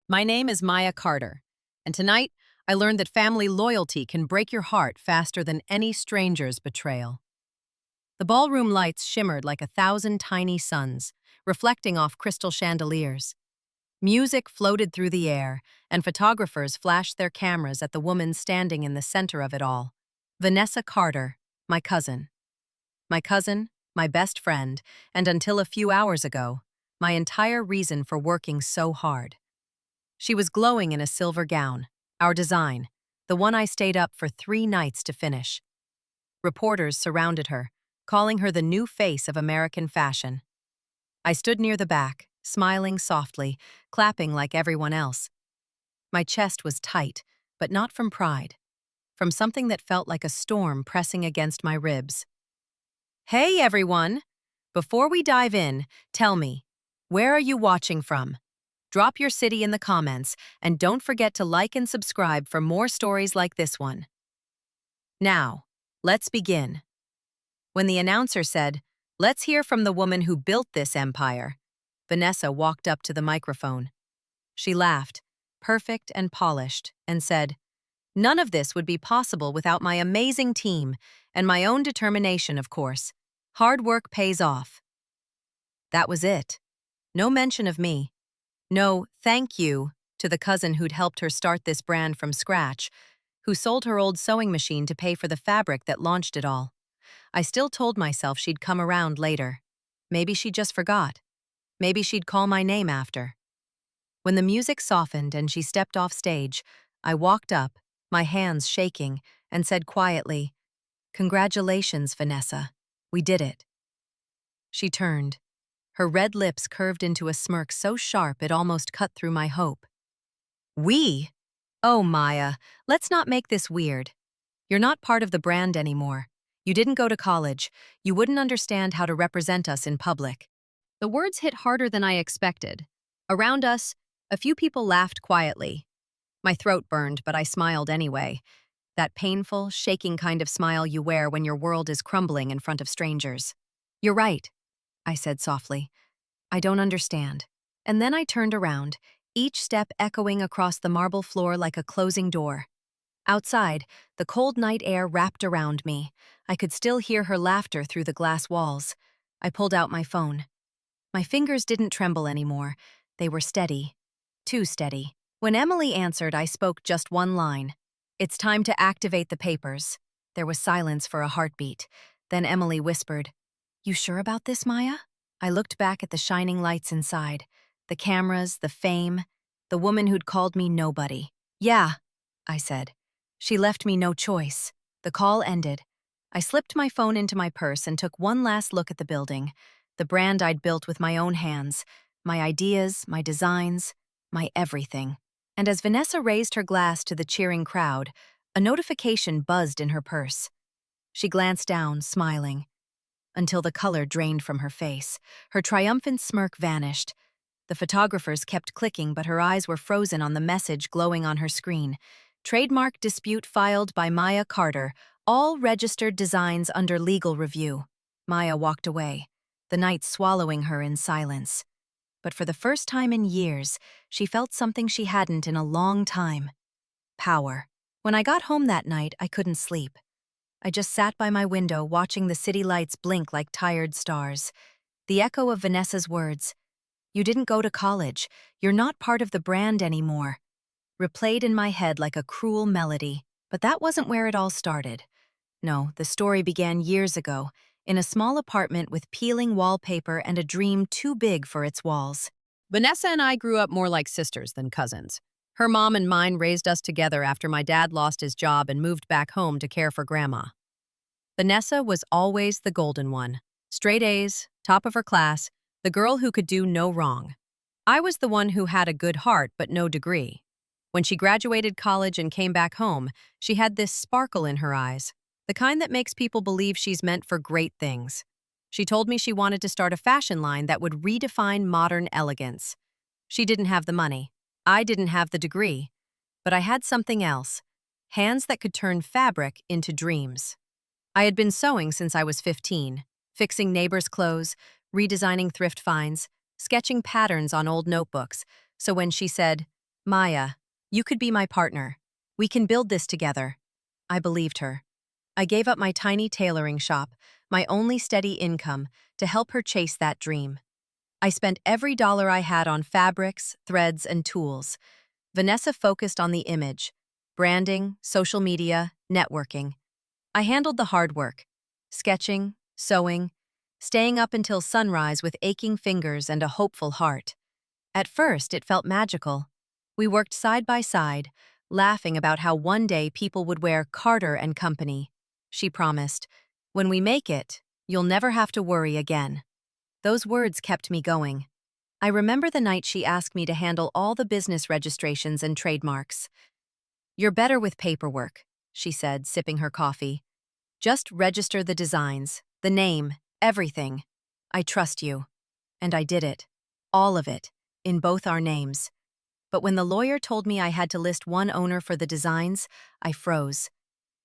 My name is Maya Carter, and tonight I learned that family loyalty can break your heart faster than any stranger's betrayal. The ballroom lights shimmered like 1,000 tiny suns, reflecting off crystal chandeliers. Music floated through the air, and photographers flashed their cameras at the woman standing in the center of it all. Vanessa Carter, my cousin. My cousin, my best friend, and until a few hours ago, my entire reason for working so hard. She was glowing in a silver gown, our design, the one I stayed up for 3 nights to finish. Reporters surrounded her, calling her the new face of American fashion. I stood near the back, smiling softly, clapping like everyone else. My chest was tight, but not from pride, from something that felt like a storm pressing against my ribs. Hey everyone! Before we dive in, tell me, where are you watching from? Drop your city in the comments, and don't forget to like and subscribe for more stories like this one. Now, let's begin. When the announcer said, "Let's hear from the woman who built this empire," Vanessa walked up to the microphone. She laughed, perfect and polished, and said, "None of this would be possible without my amazing team, and my own determination, of course. Hard work pays off." That was it. No mention of me. No thank you to the cousin who'd helped her start this brand from scratch, who sold her old sewing machine to pay for the fabric that launched it all. I still told myself she'd come around later. Maybe she just forgot. Maybe she'd call my name after. When the music softened and she stepped off stage, I walked up, my hands shaking, and said quietly, "Congratulations, Vanessa. We did it." She turned. Her red lips curved into a smirk so sharp it almost cut through my hope. "We? Oh, Maya, let's not make this weird. You're not part of the brand anymore. You didn't go to college. You wouldn't understand how to represent us in public." The words hit harder than I expected. Around us, a few people laughed quietly. My throat burned, but I smiled anyway. That painful, shaking kind of smile you wear when your world is crumbling in front of strangers. "You're right," I said softly. "I don't understand." And then I turned around, each step echoing across the marble floor like a closing door. Outside, the cold night air wrapped around me. I could still hear her laughter through the glass walls. I pulled out my phone. My fingers didn't tremble anymore. They were steady. Too steady. When Emily answered, I spoke just one line. "It's time to activate the papers." There was silence for a heartbeat. Then Emily whispered, "You sure about this, Maya?" I looked back at the shining lights inside. The cameras, the fame, the woman who'd called me nobody. "Yeah," I said. She left me no choice. The call ended. I slipped my phone into my purse and took one last look at the building, the brand I'd built with my own hands, my ideas, my designs, my everything. And as Vanessa raised her glass to the cheering crowd, a notification buzzed in her purse. She glanced down, smiling, until the color drained from her face. Her triumphant smirk vanished. The photographers kept clicking, but her eyes were frozen on the message glowing on her screen. "Trademark dispute filed by Maya Carter. All registered designs under legal review." Maya walked away, the night swallowing her in silence. But for the first time in years, she felt something she hadn't in a long time. Power. When I got home that night, I couldn't sleep. I just sat by my window watching the city lights blink like tired stars. The echo of Vanessa's words, "You didn't go to college. You're not part of the brand anymore," replayed in my head like a cruel melody. But that wasn't where it all started. No, the story began years ago, in a small apartment with peeling wallpaper and a dream too big for its walls. Vanessa and I grew up more like sisters than cousins. Her mom and mine raised us together after my dad lost his job and moved back home to care for Grandma. Vanessa was always the golden one. Straight A's, top of her class, the girl who could do no wrong. I was the one who had a good heart but no degree. When she graduated college and came back home, she had this sparkle in her eyes, the kind that makes people believe she's meant for great things. She told me she wanted to start a fashion line that would redefine modern elegance. She didn't have the money. I didn't have the degree. But I had something else, hands that could turn fabric into dreams. I had been sewing since I was 15, fixing neighbors' clothes, redesigning thrift finds, sketching patterns on old notebooks, so when she said, Maya, you could be my partner. We can build this together. I believed her. I gave up my tiny tailoring shop, my only steady income, to help her chase that dream. I spent every dollar I had on fabrics, threads, and tools. Vanessa focused on the image, branding, social media, networking. I handled the hard work, sketching, sewing, staying up until sunrise with aching fingers and a hopeful heart. At first, it felt magical. We worked side by side, laughing about how one day people would wear Carter and Company. She promised, "When we make it, you'll never have to worry again." Those words kept me going. I remember the night she asked me to handle all the business registrations and trademarks. "You're better with paperwork," she said, sipping her coffee. "Just register the designs, the name, everything. I trust you." And I did it. All of it, in both our names. But when the lawyer told me I had to list one owner for the designs, I froze.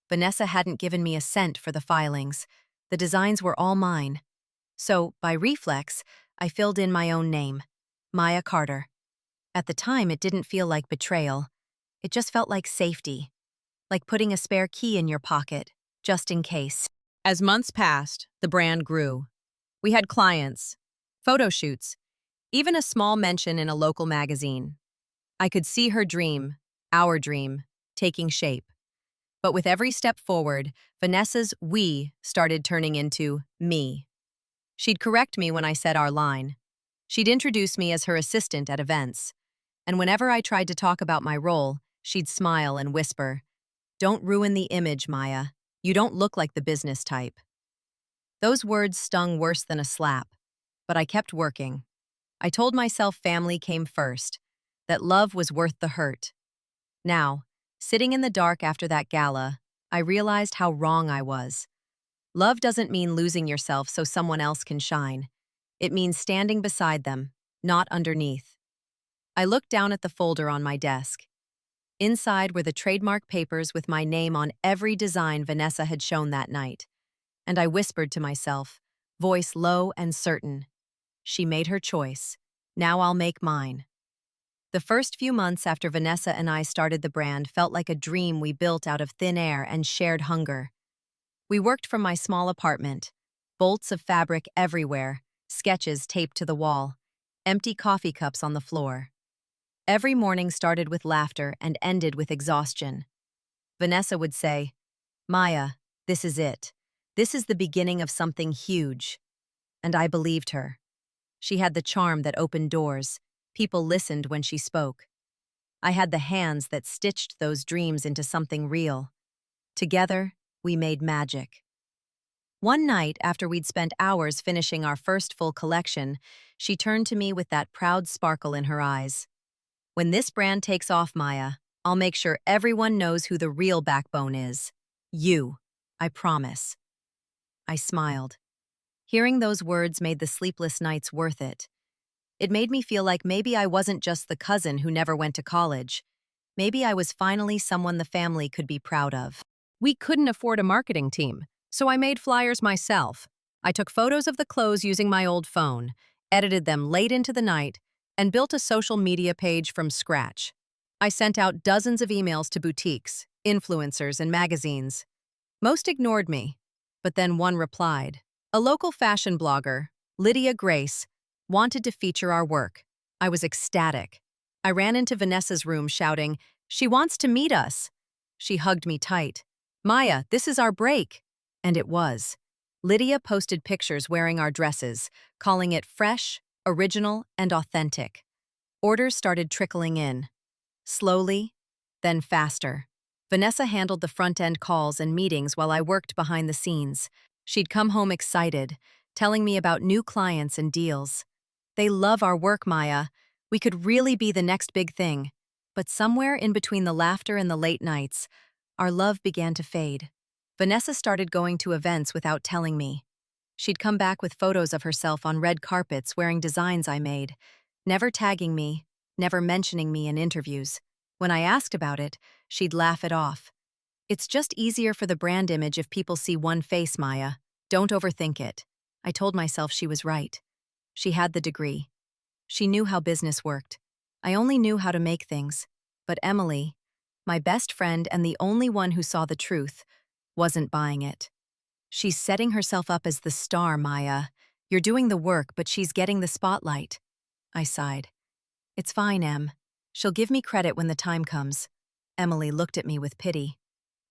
Vanessa hadn't given me a cent for the filings. The designs were all mine. So, by reflex, I filled in my own name, Maya Carter. At the time, it didn't feel like betrayal. It just felt like safety, like putting a spare key in your pocket, just in case. As months passed, the brand grew. We had clients, photo shoots, even a small mention in a local magazine. I could see her dream, our dream, taking shape. But with every step forward, Vanessa's "we" started turning into "me." She'd correct me when I said our line. She'd introduce me as her assistant at events. And whenever I tried to talk about my role, she'd smile and whisper, "Don't ruin the image, Maya. You don't look like the business type." Those words stung worse than a slap. But I kept working. I told myself family came first, that love was worth the hurt. Now, sitting in the dark after that gala, I realized how wrong I was. Love doesn't mean losing yourself so someone else can shine. It means standing beside them, not underneath. I looked down at the folder on my desk. Inside were the trademark papers with my name on every design Vanessa had shown that night. And I whispered to myself, voice low and certain, "She made her choice. Now I'll make mine." The first few months after Vanessa and I started the brand felt like a dream we built out of thin air and shared hunger. We worked from my small apartment, bolts of fabric everywhere, sketches taped to the wall, empty coffee cups on the floor. Every morning started with laughter and ended with exhaustion. Vanessa would say, "Maya, this is it. This is the beginning of something huge." And I believed her. She had the charm that opened doors. People listened when she spoke. I had the hands that stitched those dreams into something real. Together, we made magic. One night, after we'd spent hours finishing our first full collection, she turned to me with that proud sparkle in her eyes. "When this brand takes off, Maya, I'll make sure everyone knows who the real backbone is. You. I promise." I smiled. Hearing those words made the sleepless nights worth it. It made me feel like maybe I wasn't just the cousin who never went to college. Maybe I was finally someone the family could be proud of. We couldn't afford a marketing team, so I made flyers myself. I took photos of the clothes using my old phone, edited them late into the night, and built a social media page from scratch. I sent out dozens of emails to boutiques, influencers, and magazines. Most ignored me, but then one replied. A local fashion blogger, Lydia Grace, wanted to feature our work. I was ecstatic. I ran into Vanessa's room shouting, "She wants to meet us." She hugged me tight. "Maya, this is our break." And it was. Lydia posted pictures wearing our dresses, calling it fresh, original, and authentic. Orders started trickling in. Slowly, then faster. Vanessa handled the front-end calls and meetings while I worked behind the scenes. She'd come home excited, telling me about new clients and deals. "They love our work, Maya. We could really be the next big thing." But somewhere in between the laughter and the late nights, our love began to fade. Vanessa started going to events without telling me. She'd come back with photos of herself on red carpets wearing designs I made, never tagging me, never mentioning me in interviews. When I asked about it, she'd laugh it off. "It's just easier for the brand image if people see one face, Maya. Don't overthink it." I told myself she was right. She had the degree. She knew how business worked. I only knew how to make things. But Emily, my best friend and the only one who saw the truth, wasn't buying it. She's setting herself up as the star, Maya. You're doing the work, but she's getting the spotlight. I sighed. It's fine, Em. She'll give me credit when the time comes. Emily looked at me with pity.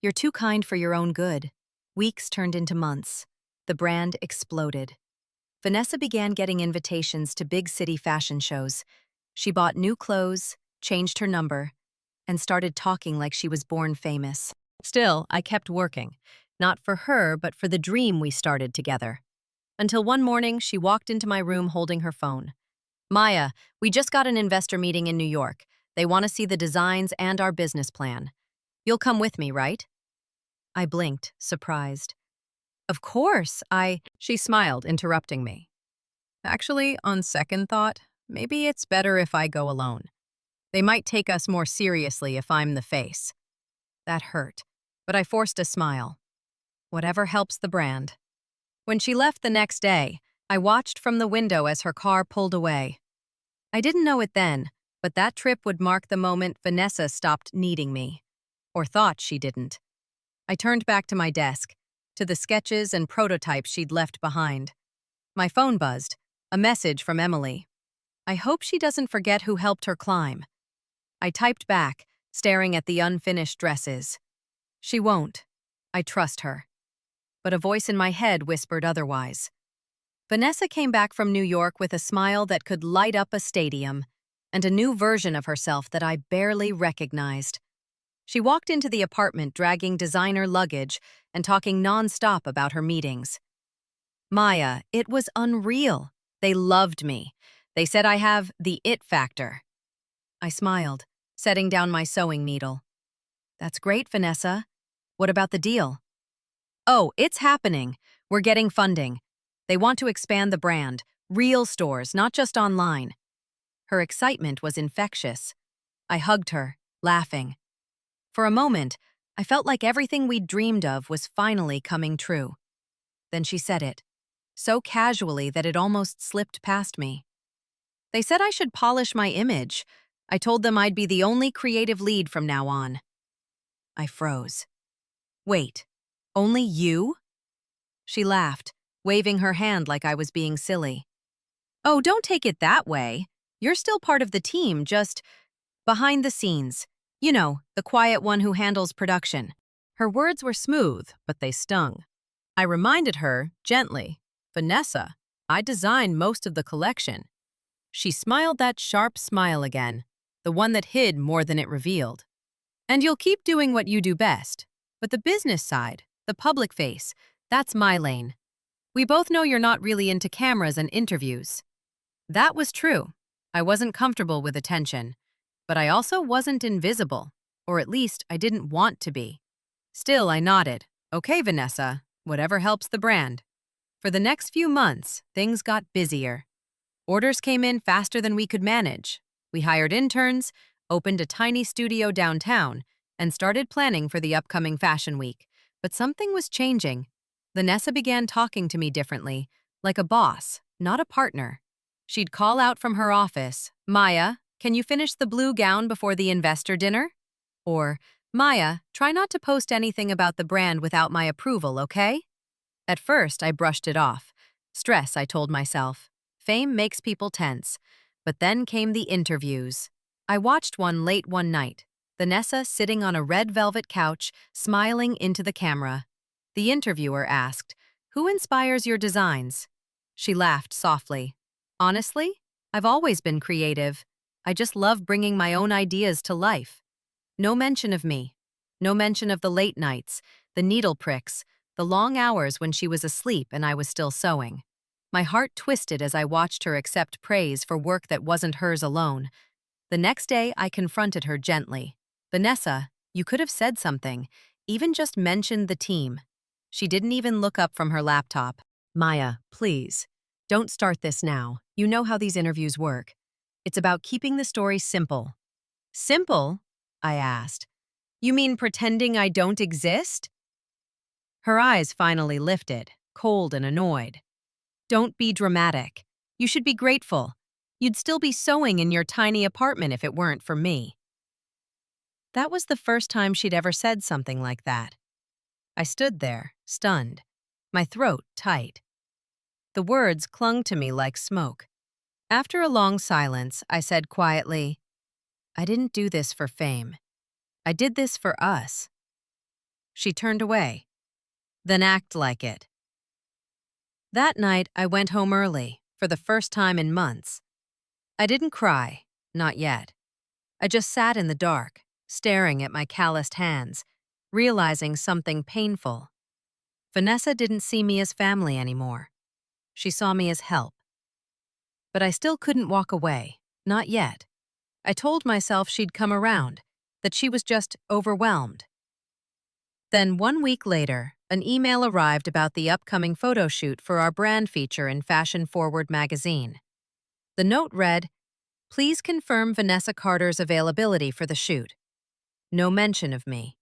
You're too kind for your own good. Weeks turned into months. The brand exploded. Vanessa began getting invitations to big city fashion shows. She bought new clothes, changed her number, and started talking like she was born famous. Still, I kept working. Not for her, but for the dream we started together. Until one morning, she walked into my room holding her phone. Maya, we just got an investor meeting in New York. They want to see the designs and our business plan. You'll come with me, right? I blinked, surprised. Of course, She smiled, interrupting me. Actually, on second thought, maybe it's better if I go alone. They might take us more seriously if I'm the face. That hurt, but I forced a smile. Whatever helps the brand. When she left the next day, I watched from the window as her car pulled away. I didn't know it then, but that trip would mark the moment Vanessa stopped needing me. Or thought she didn't. I turned back to my desk, to the sketches and prototypes she'd left behind. My phone buzzed, a message from Emily. I hope she doesn't forget who helped her climb. I typed back, staring at the unfinished dresses. She won't. I trust her. But a voice in my head whispered otherwise. Vanessa came back from New York with a smile that could light up a stadium, and a new version of herself that I barely recognized. She walked into the apartment dragging designer luggage and talking nonstop about her meetings. Maya, it was unreal. They loved me. They said I have the it factor. I smiled, setting down my sewing needle. That's great, Vanessa. What about the deal? Oh, it's happening. We're getting funding. They want to expand the brand, real stores, not just online. Her excitement was infectious. I hugged her, laughing. For a moment, I felt like everything we'd dreamed of was finally coming true. Then she said it, so casually that it almost slipped past me. They said I should polish my image. I told them I'd be the only creative lead from now on. I froze. Wait, only you? She laughed, waving her hand like I was being silly. Oh, don't take it that way. You're still part of the team, just behind the scenes. You know, the quiet one who handles production. Her words were smooth, but they stung. I reminded her, gently, Vanessa, I designed most of the collection. She smiled that sharp smile again, the one that hid more than it revealed. And you'll keep doing what you do best. But the business side, the public face, that's my lane. We both know you're not really into cameras and interviews. That was true. I wasn't comfortable with attention. But I also wasn't invisible, or at least I didn't want to be. Still, I nodded. Okay, Vanessa, whatever helps the brand. For the next few months, things got busier. Orders came in faster than we could manage. We hired interns, opened a tiny studio downtown, and started planning for the upcoming fashion week. But something was changing. Vanessa began talking to me differently, like a boss, not a partner. She'd call out from her office, Maya, can you finish the blue gown before the investor dinner? Or, Maya, try not to post anything about the brand without my approval, okay? At first, I brushed it off. Stress, I told myself. Fame makes people tense. But then came the interviews. I watched one late one night. Vanessa sitting on a red velvet couch, smiling into the camera. The interviewer asked, Who inspires your designs? She laughed softly. Honestly, I've always been creative. I just love bringing my own ideas to life. No mention of me. No mention of the late nights, the needle pricks, the long hours when she was asleep and I was still sewing. My heart twisted as I watched her accept praise for work that wasn't hers alone. The next day, I confronted her gently. Vanessa, you could have said something, even just mentioned the team. She didn't even look up from her laptop. Maya, please, don't start this now. You know how these interviews work. It's about keeping the story simple. Simple? I asked. You mean pretending I don't exist? Her eyes finally lifted, cold and annoyed. Don't be dramatic. You should be grateful. You'd still be sewing in your tiny apartment if it weren't for me." That was the first time she'd ever said something like that. I stood there, stunned, my throat tight. The words clung to me like smoke. After a long silence, I said quietly, "I didn't do this for fame. I did this for us." She turned away. "Then act like it." That night, I went home early, for the first time in months. I didn't cry, not yet. I just sat in the dark, staring at my calloused hands, realizing something painful. Vanessa didn't see me as family anymore. She saw me as help. But I still couldn't walk away, not yet. I told myself she'd come around, that she was just overwhelmed. Then 1 week later, an email arrived about the upcoming photo shoot for our brand feature in Fashion Forward magazine. The note read, "Please confirm Vanessa Carter's availability for the shoot." No mention of me.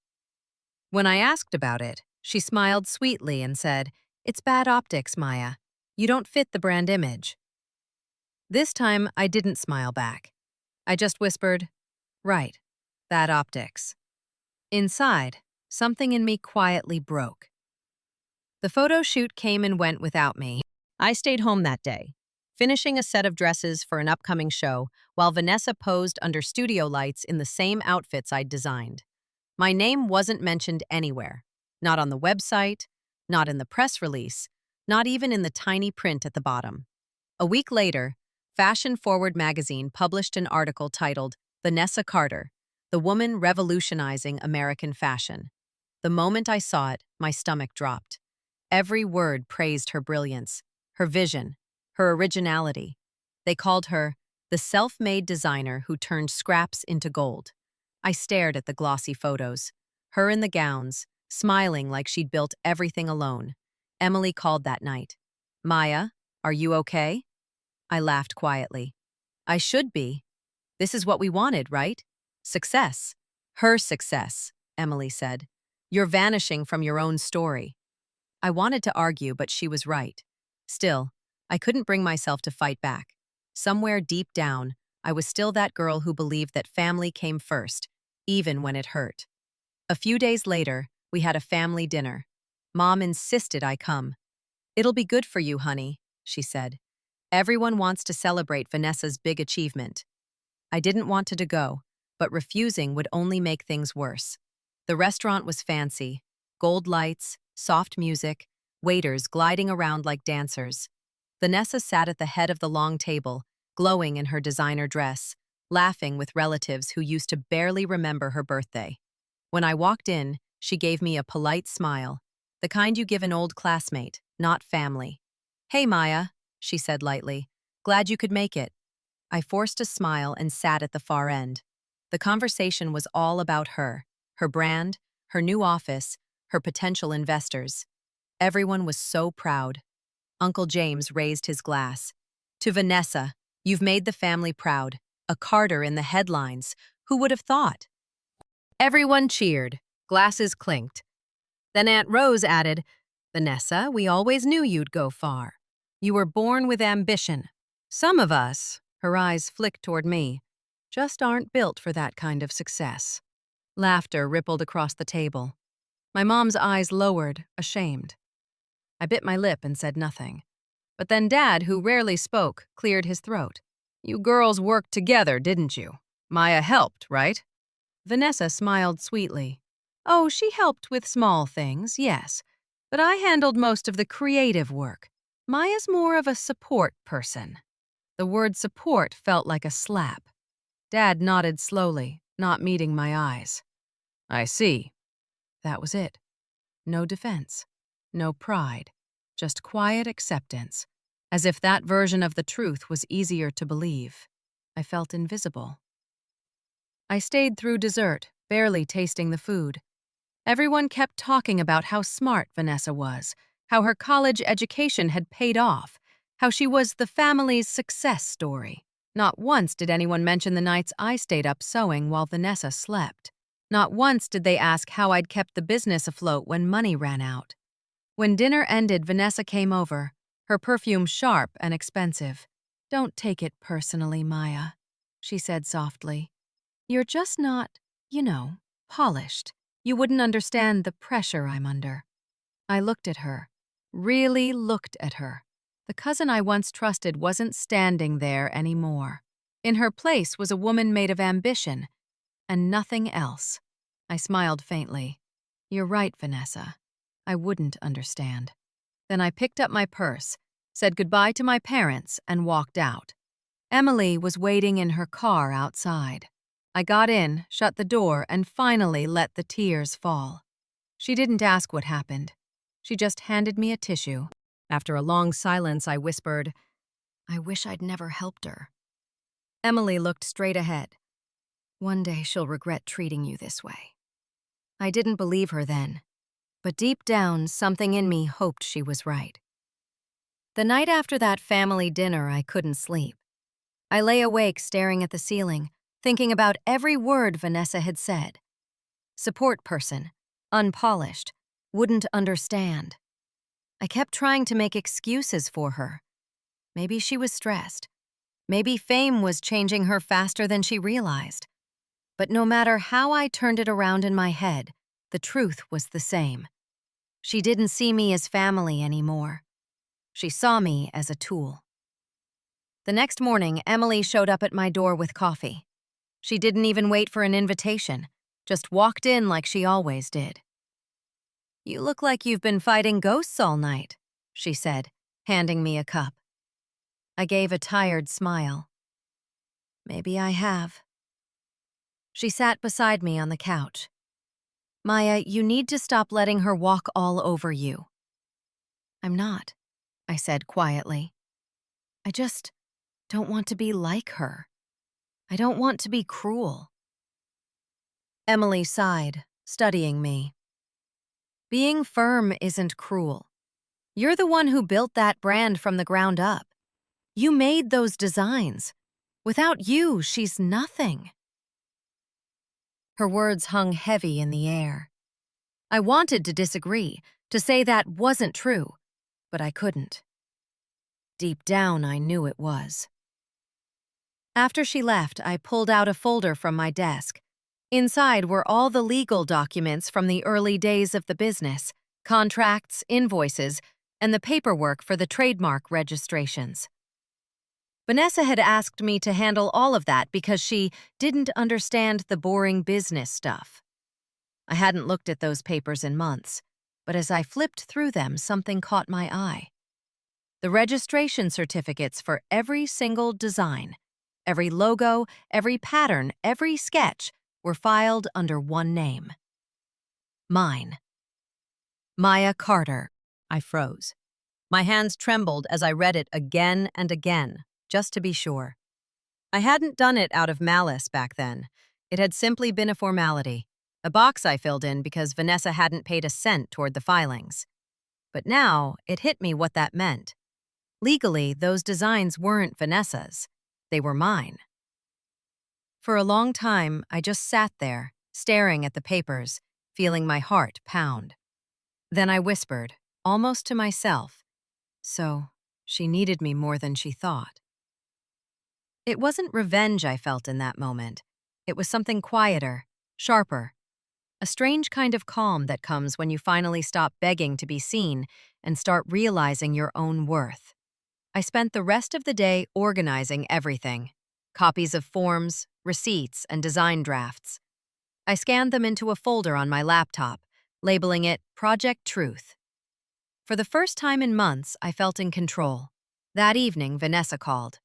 When I asked about it, she smiled sweetly and said, "It's bad optics, Maya. You don't fit the brand image." This time, I didn't smile back. I just whispered, "Right, bad optics." Inside, something in me quietly broke. The photo shoot came and went without me. I stayed home that day, finishing a set of dresses for an upcoming show while Vanessa posed under studio lights in the same outfits I'd designed. My name wasn't mentioned anywhere, not on the website, not in the press release, not even in the tiny print at the bottom. A week later, Fashion Forward magazine published an article titled "Vanessa Carter, the Woman Revolutionizing American Fashion." The moment I saw it, my stomach dropped. Every word praised her brilliance, her vision, her originality. They called her the self-made designer who turned scraps into gold. I stared at the glossy photos, her in the gowns, smiling like she'd built everything alone. Emily called that night. "Maya, are you okay?" I laughed quietly. "I should be. This is what we wanted, right? Success." "Her success," Emily said. "You're vanishing from your own story." I wanted to argue, but she was right. Still, I couldn't bring myself to fight back. Somewhere deep down, I was still that girl who believed that family came first, even when it hurt. A few days later, we had a family dinner. Mom insisted I come. "It'll be good for you, honey," she said. "Everyone wants to celebrate Vanessa's big achievement." I didn't want to go, but refusing would only make things worse. The restaurant was fancy. Gold lights, soft music, waiters gliding around like dancers. Vanessa sat at the head of the long table, glowing in her designer dress, laughing with relatives who used to barely remember her birthday. When I walked in, she gave me a polite smile, the kind you give an old classmate, not family. "Hey, Maya," she said lightly. "Glad you could make it." I forced a smile and sat at the far end. The conversation was all about her brand, her new office, her potential investors. Everyone was so proud. Uncle James raised his glass. "To Vanessa, you've made the family proud. A Carter in the headlines. Who would have thought?" Everyone cheered. Glasses clinked. Then Aunt Rose added, "Vanessa, we always knew you'd go far. You were born with ambition. Some of us," her eyes flicked toward me, "just aren't built for that kind of success." Laughter rippled across the table. My mom's eyes lowered, ashamed. I bit my lip and said nothing. But then Dad, who rarely spoke, cleared his throat. "You girls worked together, didn't you? Maya helped, right?" Vanessa smiled sweetly. "Oh, she helped with small things, yes. But I handled most of the creative work. Maya's more of a support person." The word support felt like a slap. Dad nodded slowly, not meeting my eyes. "I see." That was it. No defense. No pride. Just quiet acceptance. As if that version of the truth was easier to believe. I felt invisible. I stayed through dessert, barely tasting the food. Everyone kept talking about how smart Vanessa was, how her college education had paid off, how she was the family's success story. Not once did anyone mention the nights I stayed up sewing while Vanessa slept. Not once did they ask how I'd kept the business afloat when money ran out. When dinner ended, Vanessa came over, her perfume sharp and expensive. Don't take it personally, Maya, she said softly. You're just not, you know, polished. You wouldn't understand the pressure I'm under. I looked at her, really looked at her. The cousin I once trusted wasn't standing there anymore. In her place was a woman made of ambition, and nothing else. I smiled faintly. You're right, Vanessa. I wouldn't understand. Then I picked up my purse, said goodbye to my parents, and walked out. Emily was waiting in her car outside. I got in, shut the door, and finally let the tears fall. She didn't ask what happened. She just handed me a tissue. After a long silence, I whispered, I wish I'd never helped her. Emily looked straight ahead. One day she'll regret treating you this way. I didn't believe her then, but deep down, something in me hoped she was right. The night after that family dinner, I couldn't sleep. I lay awake staring at the ceiling, thinking about every word Vanessa had said. Support person, unpolished, wouldn't understand. I kept trying to make excuses for her. Maybe she was stressed. Maybe fame was changing her faster than she realized. But no matter how I turned it around in my head, the truth was the same. She didn't see me as family anymore. She saw me as a tool. The next morning, Emily showed up at my door with coffee. She didn't even wait for an invitation, just walked in like she always did. You look like you've been fighting ghosts all night, she said, handing me a cup. I gave a tired smile. Maybe I have. She sat beside me on the couch. Maya, you need to stop letting her walk all over you. I'm not, I said quietly. I just don't want to be like her. I don't want to be cruel. Emily sighed, studying me. Being firm isn't cruel. You're the one who built that brand from the ground up. You made those designs. Without you, she's nothing. Her words hung heavy in the air. I wanted to disagree, to say that wasn't true, but I couldn't. Deep down, I knew it was. After she left, I pulled out a folder from my desk. Inside were all the legal documents from the early days of the business, contracts, invoices, and the paperwork for the trademark registrations. Vanessa had asked me to handle all of that because she didn't understand the boring business stuff. I hadn't looked at those papers in months, but as I flipped through them, something caught my eye. The registration certificates for every single design, every logo, every pattern, every sketch were filed under one name. Mine. Maya Carter. I froze. My hands trembled as I read it again and again, just to be sure. I hadn't done it out of malice back then. It had simply been a formality, a box I filled in because Vanessa hadn't paid a cent toward the filings. But now, it hit me what that meant. Legally, those designs weren't Vanessa's. They were mine. For a long time, I just sat there, staring at the papers, feeling my heart pound. Then I whispered, almost to myself, so she needed me more than she thought. It wasn't revenge I felt in that moment. It was something quieter, sharper. A strange kind of calm that comes when you finally stop begging to be seen and start realizing your own worth. I spent the rest of the day organizing everything. Copies of forms, receipts, and design drafts. I scanned them into a folder on my laptop, labeling it Project Truth. For the first time in months, I felt in control. That evening, Vanessa called.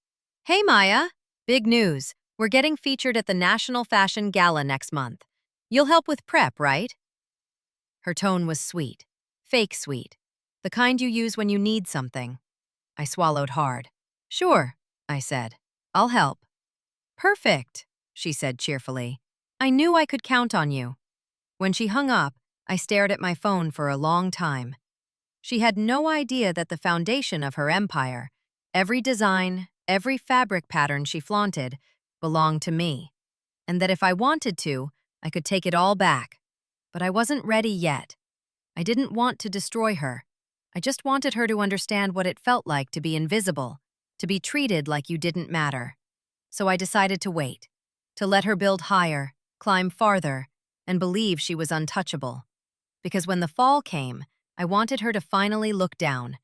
Hey, Maya! Big news. We're getting featured at the National Fashion Gala next month. You'll help with prep, right? Her tone was sweet. Fake sweet. The kind you use when you need something. I swallowed hard. Sure, I said. I'll help. Perfect, she said cheerfully. I knew I could count on you. When she hung up, I stared at my phone for a long time. She had no idea that the foundation of her empire, every design, every fabric pattern she flaunted, belonged to me, and that if I wanted to, I could take it all back. But I wasn't ready yet. I didn't want to destroy her. I just wanted her to understand what it felt like to be invisible, to be treated like you didn't matter. So I decided to wait, to let her build higher, climb farther, and believe she was untouchable. Because when the fall came, I wanted her to finally look down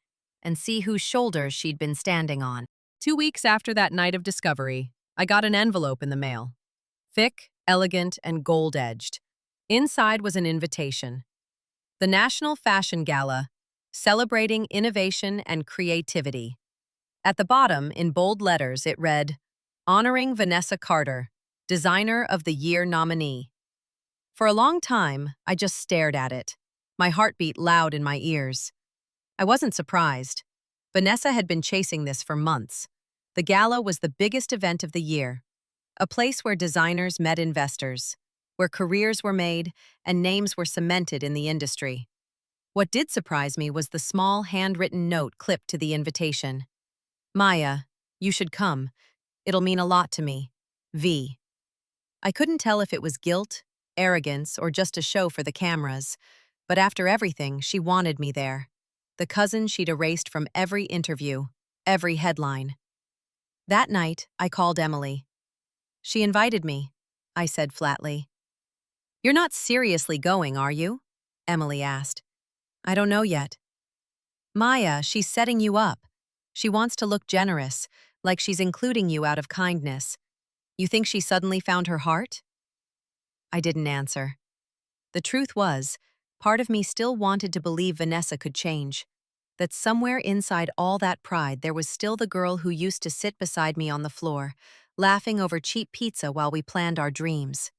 and see whose shoulders she'd been standing on. 2 weeks after that night of discovery, I got an envelope in the mail. Thick, elegant, and gold-edged. Inside was an invitation. The National Fashion Gala, celebrating innovation and creativity. At the bottom, in bold letters, it read, "Honoring Vanessa Carter, Designer of the Year nominee." For a long time, I just stared at it, my heartbeat loud in my ears. I wasn't surprised. Vanessa had been chasing this for months. The gala was the biggest event of the year, a place where designers met investors, where careers were made and names were cemented in the industry. What did surprise me was the small handwritten note clipped to the invitation. "Maya, you should come. It'll mean a lot to me. V." I couldn't tell if it was guilt, arrogance, or just a show for the cameras, but after everything, she wanted me there. The cousin she'd erased from every interview, every headline. That night, I called Emily. "She invited me," I said flatly. "You're not seriously going, are you?" Emily asked. "I don't know yet." "Maya, she's setting you up. She wants to look generous, like she's including you out of kindness. You think she suddenly found her heart?" I didn't answer. The truth was, part of me still wanted to believe Vanessa could change, that somewhere inside all that pride there was still the girl who used to sit beside me on the floor, laughing over cheap pizza while we planned our dreams.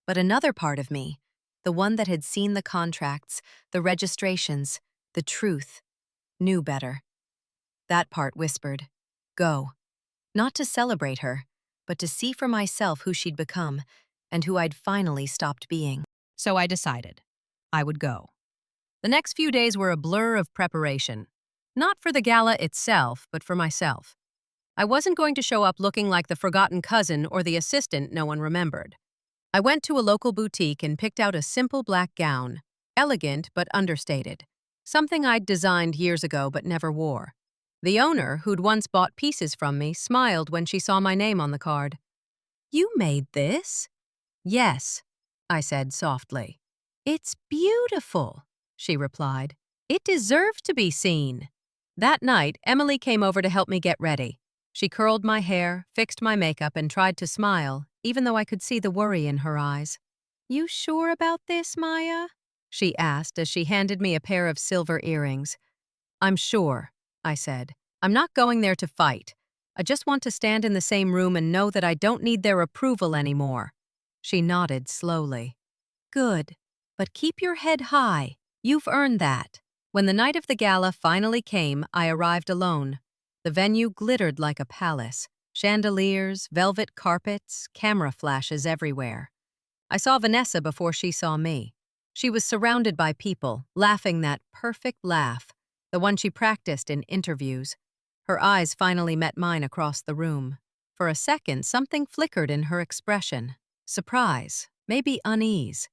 But another part of me, the one that had seen the contracts, the registrations, the truth, knew better. That part whispered, "Go." Not to celebrate her, but to see for myself who she'd become and who I'd finally stopped being. So I decided I would go. The next few days were a blur of preparation. Not for the gala itself, but for myself. I wasn't going to show up looking like the forgotten cousin or the assistant no one remembered. I went to a local boutique and picked out a simple black gown, elegant but understated, something I'd designed years ago but never wore. The owner, who'd once bought pieces from me, smiled when she saw my name on the card. "You made this?" "Yes," I said softly. "It's beautiful," she replied. "It deserves to be seen." That night, Emily came over to help me get ready. She curled my hair, fixed my makeup, and tried to smile, even though I could see the worry in her eyes. "You sure about this, Maya?" she asked as she handed me a pair of silver earrings. "I'm sure," I said. "I'm not going there to fight. I just want to stand in the same room and know that I don't need their approval anymore." She nodded slowly. "Good. But keep your head high. You've earned that." When the night of the gala finally came, I arrived alone. The venue glittered like a palace. Chandeliers, velvet carpets, camera flashes everywhere. I saw Vanessa before she saw me. She was surrounded by people, laughing that perfect laugh, the one she practiced in interviews. Her eyes finally met mine across the room. For a second, something flickered in her expression. Surprise, maybe unease.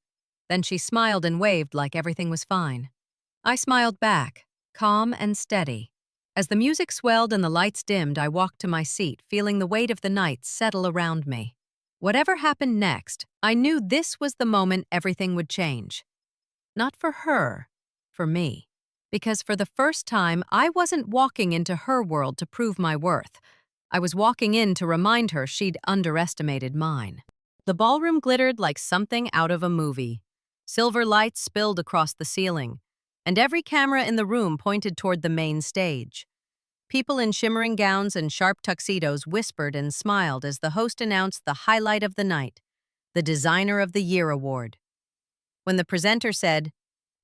Then she smiled and waved like everything was fine. I smiled back, calm and steady. As the music swelled and the lights dimmed, I walked to my seat, feeling the weight of the night settle around me. Whatever happened next, I knew this was the moment everything would change. Not for her, for me. Because for the first time, I wasn't walking into her world to prove my worth. I was walking in to remind her she'd underestimated mine. The ballroom glittered like something out of a movie. Silver lights spilled across the ceiling, and every camera in the room pointed toward the main stage. People in shimmering gowns and sharp tuxedos whispered and smiled as the host announced the highlight of the night, the Designer of the Year award. When the presenter said,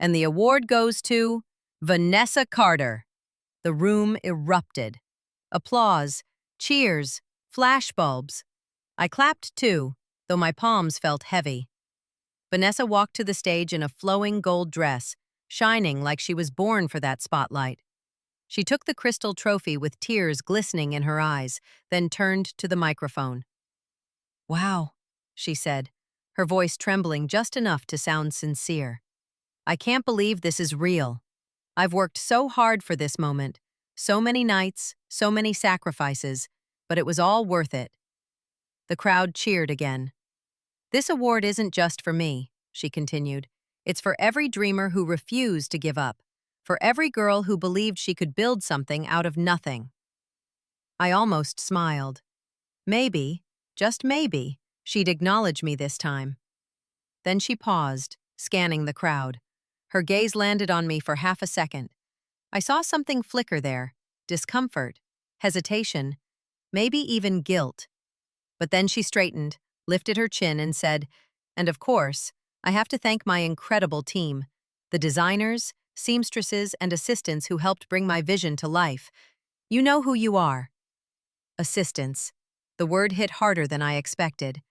"And the award goes to Vanessa Carter," the room erupted. Applause, cheers, flashbulbs. I clapped too, though my palms felt heavy. Vanessa walked to the stage in a flowing gold dress, shining like she was born for that spotlight. She took the crystal trophy with tears glistening in her eyes, then turned to the microphone. "Wow," she said, her voice trembling just enough to sound sincere. "I can't believe this is real. I've worked so hard for this moment, so many nights, So many sacrifices, but it was all worth it. The crowd cheered again. This award isn't just for me, she continued. It's for every dreamer who refused to give up, for every girl who believed she could build something out of nothing. I almost smiled. Maybe, just maybe, she'd acknowledge me this time. Then she paused, scanning the crowd. Her gaze landed on me for half a second. I saw something flicker there, discomfort, hesitation, maybe even guilt. But then she straightened, lifted her chin and said, "And of course, I have to thank my incredible team, the designers, seamstresses, and assistants who helped bring my vision to life. You know who you are." Assistants. The word hit harder than I expected.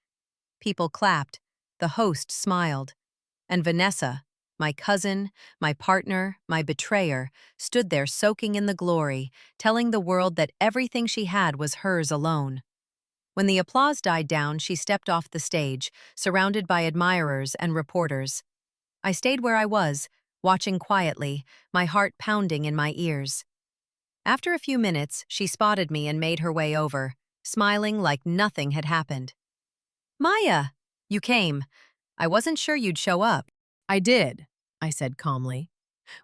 People clapped. The host smiled. And Vanessa, my cousin, my partner, my betrayer, stood there soaking in the glory, telling the world that everything she had was hers alone. When the applause died down, she stepped off the stage, surrounded by admirers and reporters. I stayed where I was, watching quietly, my heart pounding in my ears. After a few minutes, she spotted me and made her way over, smiling like nothing had happened. "Maya, you came. I wasn't sure you'd show up." "I did," I said calmly.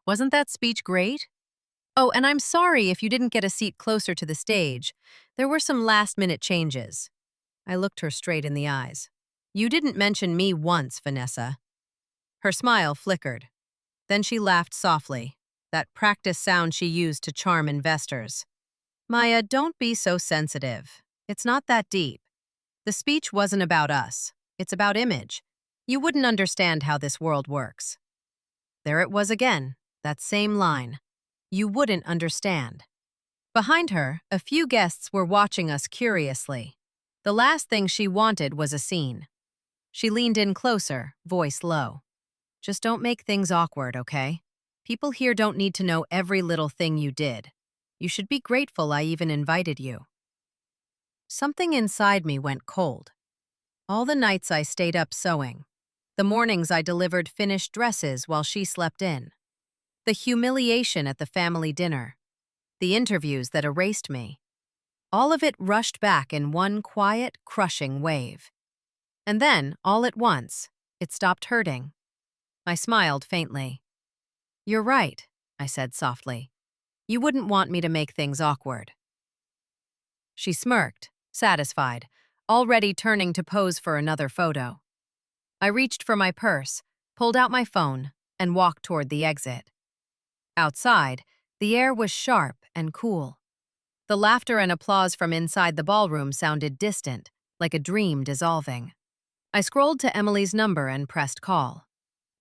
"Wasn't that speech great?" "Oh, and I'm sorry if you didn't get a seat closer to the stage. There were some last-minute changes." I looked her straight in the eyes. "You didn't mention me once, Vanessa." Her smile flickered. Then she laughed softly, that practice sound she used to charm investors. "Maya, don't be so sensitive. It's not that deep. The speech wasn't about us. It's about image. You wouldn't understand how this world works." There it was again, that same line. You wouldn't understand. Behind her, a few guests were watching us curiously. The last thing she wanted was a scene. She leaned in closer, voice low. "Just don't make things awkward, okay? People here don't need to know every little thing you did. You should be grateful I even invited you." Something inside me went cold. All the nights I stayed up sewing. The mornings I delivered finished dresses while she slept in. The humiliation at the family dinner. The interviews that erased me. All of it rushed back in one quiet, crushing wave. And then, all at once, it stopped hurting. I smiled faintly. "You're right," I said softly. "You wouldn't want me to make things awkward." She smirked, satisfied, already turning to pose for another photo. I reached for my purse, pulled out my phone, and walked toward the exit. Outside, the air was sharp and cool. The laughter and applause from inside the ballroom sounded distant, like a dream dissolving. I scrolled to Emily's number and pressed call.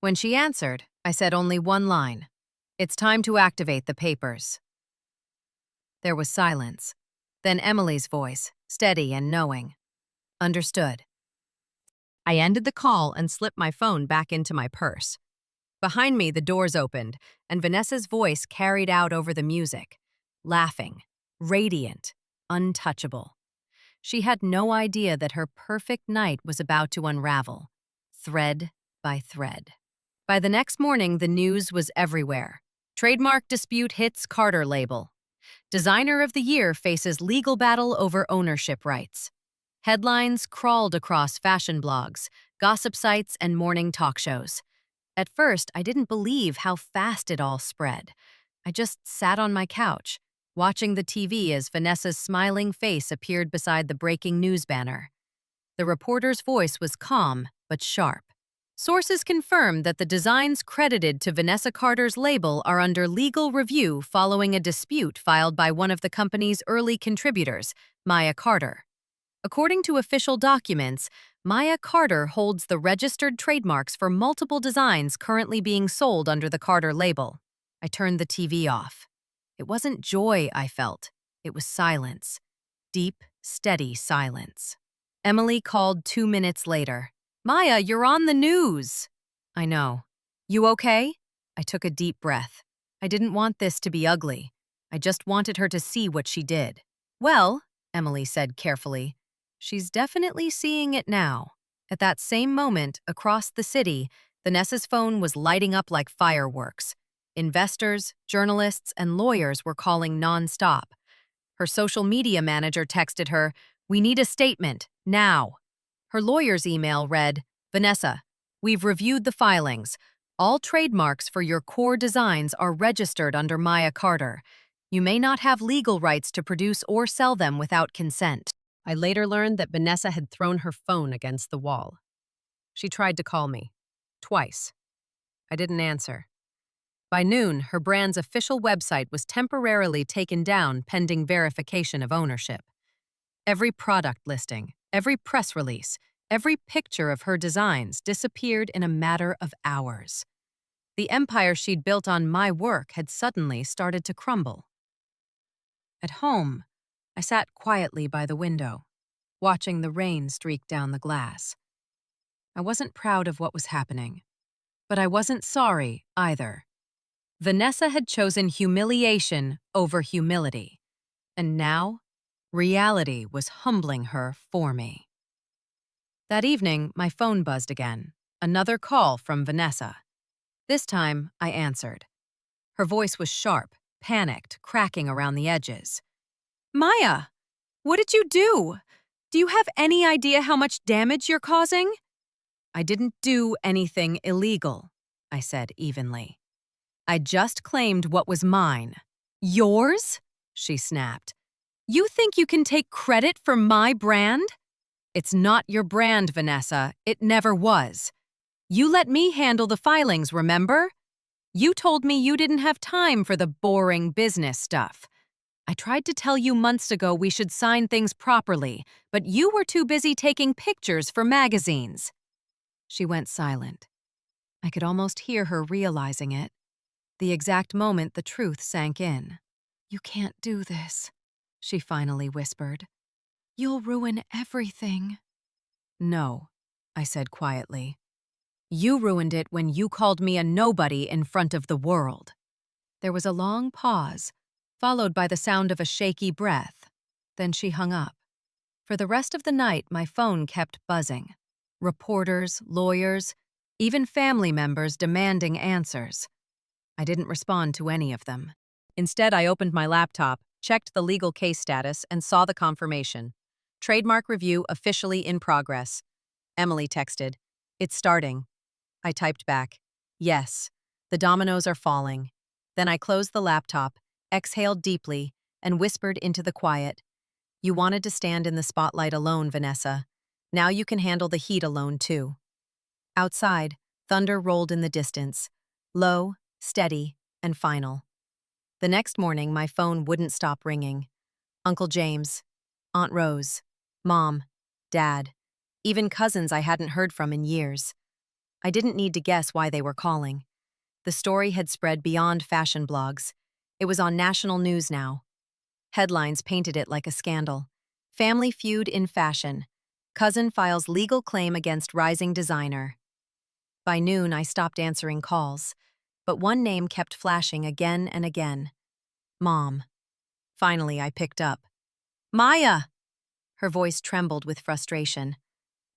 When she answered, I said only one line. "It's time to activate the papers." There was silence. Then Emily's voice, steady and knowing. "Understood." I ended the call and slipped my phone back into my purse. Behind me, the doors opened, and Vanessa's voice carried out over the music, laughing, radiant, untouchable. She had no idea that her perfect night was about to unravel, thread by thread. By the next morning, the news was everywhere. Trademark dispute hits Carter label. Designer of the Year faces legal battle over ownership rights. Headlines crawled across fashion blogs, gossip sites, and morning talk shows. At first, I didn't believe how fast it all spread. I just sat on my couch, watching the TV as Vanessa's smiling face appeared beside the breaking news banner. The reporter's voice was calm but sharp. Sources confirmed that the designs credited to Vanessa Carter's label are under legal review following a dispute filed by one of the company's early contributors, Maya Carter. According to official documents, Maya Carter holds the registered trademarks for multiple designs currently being sold under the Carter label. I turned the TV off. It wasn't joy I felt. It was silence. Deep, steady silence. Emily called 2 minutes later. "Maya, you're on the news." "I know. You okay?" I took a deep breath. I didn't want this to be ugly. I just wanted her to see what she did. "Well," Emily said carefully, "she's definitely seeing it now." At that same moment, across the city, Vanessa's phone was lighting up like fireworks. Investors, journalists, and lawyers were calling nonstop. Her social media manager texted her, "We need a statement, now." Her lawyer's email read, "Vanessa, we've reviewed the filings. All trademarks for your core designs are registered under Maya Carter. You may not have legal rights to produce or sell them without consent." I later learned that Vanessa had thrown her phone against the wall. She tried to call me. Twice. I didn't answer. By noon, her brand's official website was temporarily taken down pending verification of ownership. Every product listing, every press release, every picture of her designs disappeared in a matter of hours. The empire she'd built on my work had suddenly started to crumble. At home, I sat quietly by the window, watching the rain streak down the glass. I wasn't proud of what was happening, but I wasn't sorry either. Vanessa had chosen humiliation over humility, and now reality was humbling her for me. That evening, my phone buzzed again, another call from Vanessa. This time, I answered. Her voice was sharp, panicked, cracking around the edges. "Maya, what did you do? Do you have any idea how much damage you're causing?" "I didn't do anything illegal," I said evenly. "I just claimed what was mine." "Yours?" she snapped. "You think you can take credit for my brand?" "It's not your brand, Vanessa. It never was. You let me handle the filings, remember? You told me you didn't have time for the boring business stuff. I tried to tell you months ago we should sign things properly, but you were too busy taking pictures for magazines." She went silent. I could almost hear her realizing it. The exact moment the truth sank in. "You can't do this," she finally whispered. "You'll ruin everything." "No," I said quietly. "You ruined it when you called me a nobody in front of the world." There was a long pause, followed by the sound of a shaky breath. Then she hung up. For the rest of the night, my phone kept buzzing. Reporters, lawyers, even family members demanding answers. I didn't respond to any of them. Instead, I opened my laptop, checked the legal case status, and saw the confirmation. "Trademark review officially in progress." Emily texted, "It's starting." I typed back, "Yes, the dominoes are falling." Then I closed the laptop, exhaled deeply, and whispered into the quiet, "You wanted to stand in the spotlight alone, Vanessa. Now you can handle the heat alone, too." Outside, thunder rolled in the distance, low, steady, and final. The next morning, my phone wouldn't stop ringing. Uncle James, Aunt Rose, Mom, Dad, even cousins I hadn't heard from in years. I didn't need to guess why they were calling. The story had spread beyond fashion blogs. It was on national news now. Headlines painted it like a scandal. "Family feud in fashion. Cousin files legal claim against rising designer." By noon, I stopped answering calls, but one name kept flashing again and again. Mom. Finally, I picked up. "Maya!" Her voice trembled with frustration.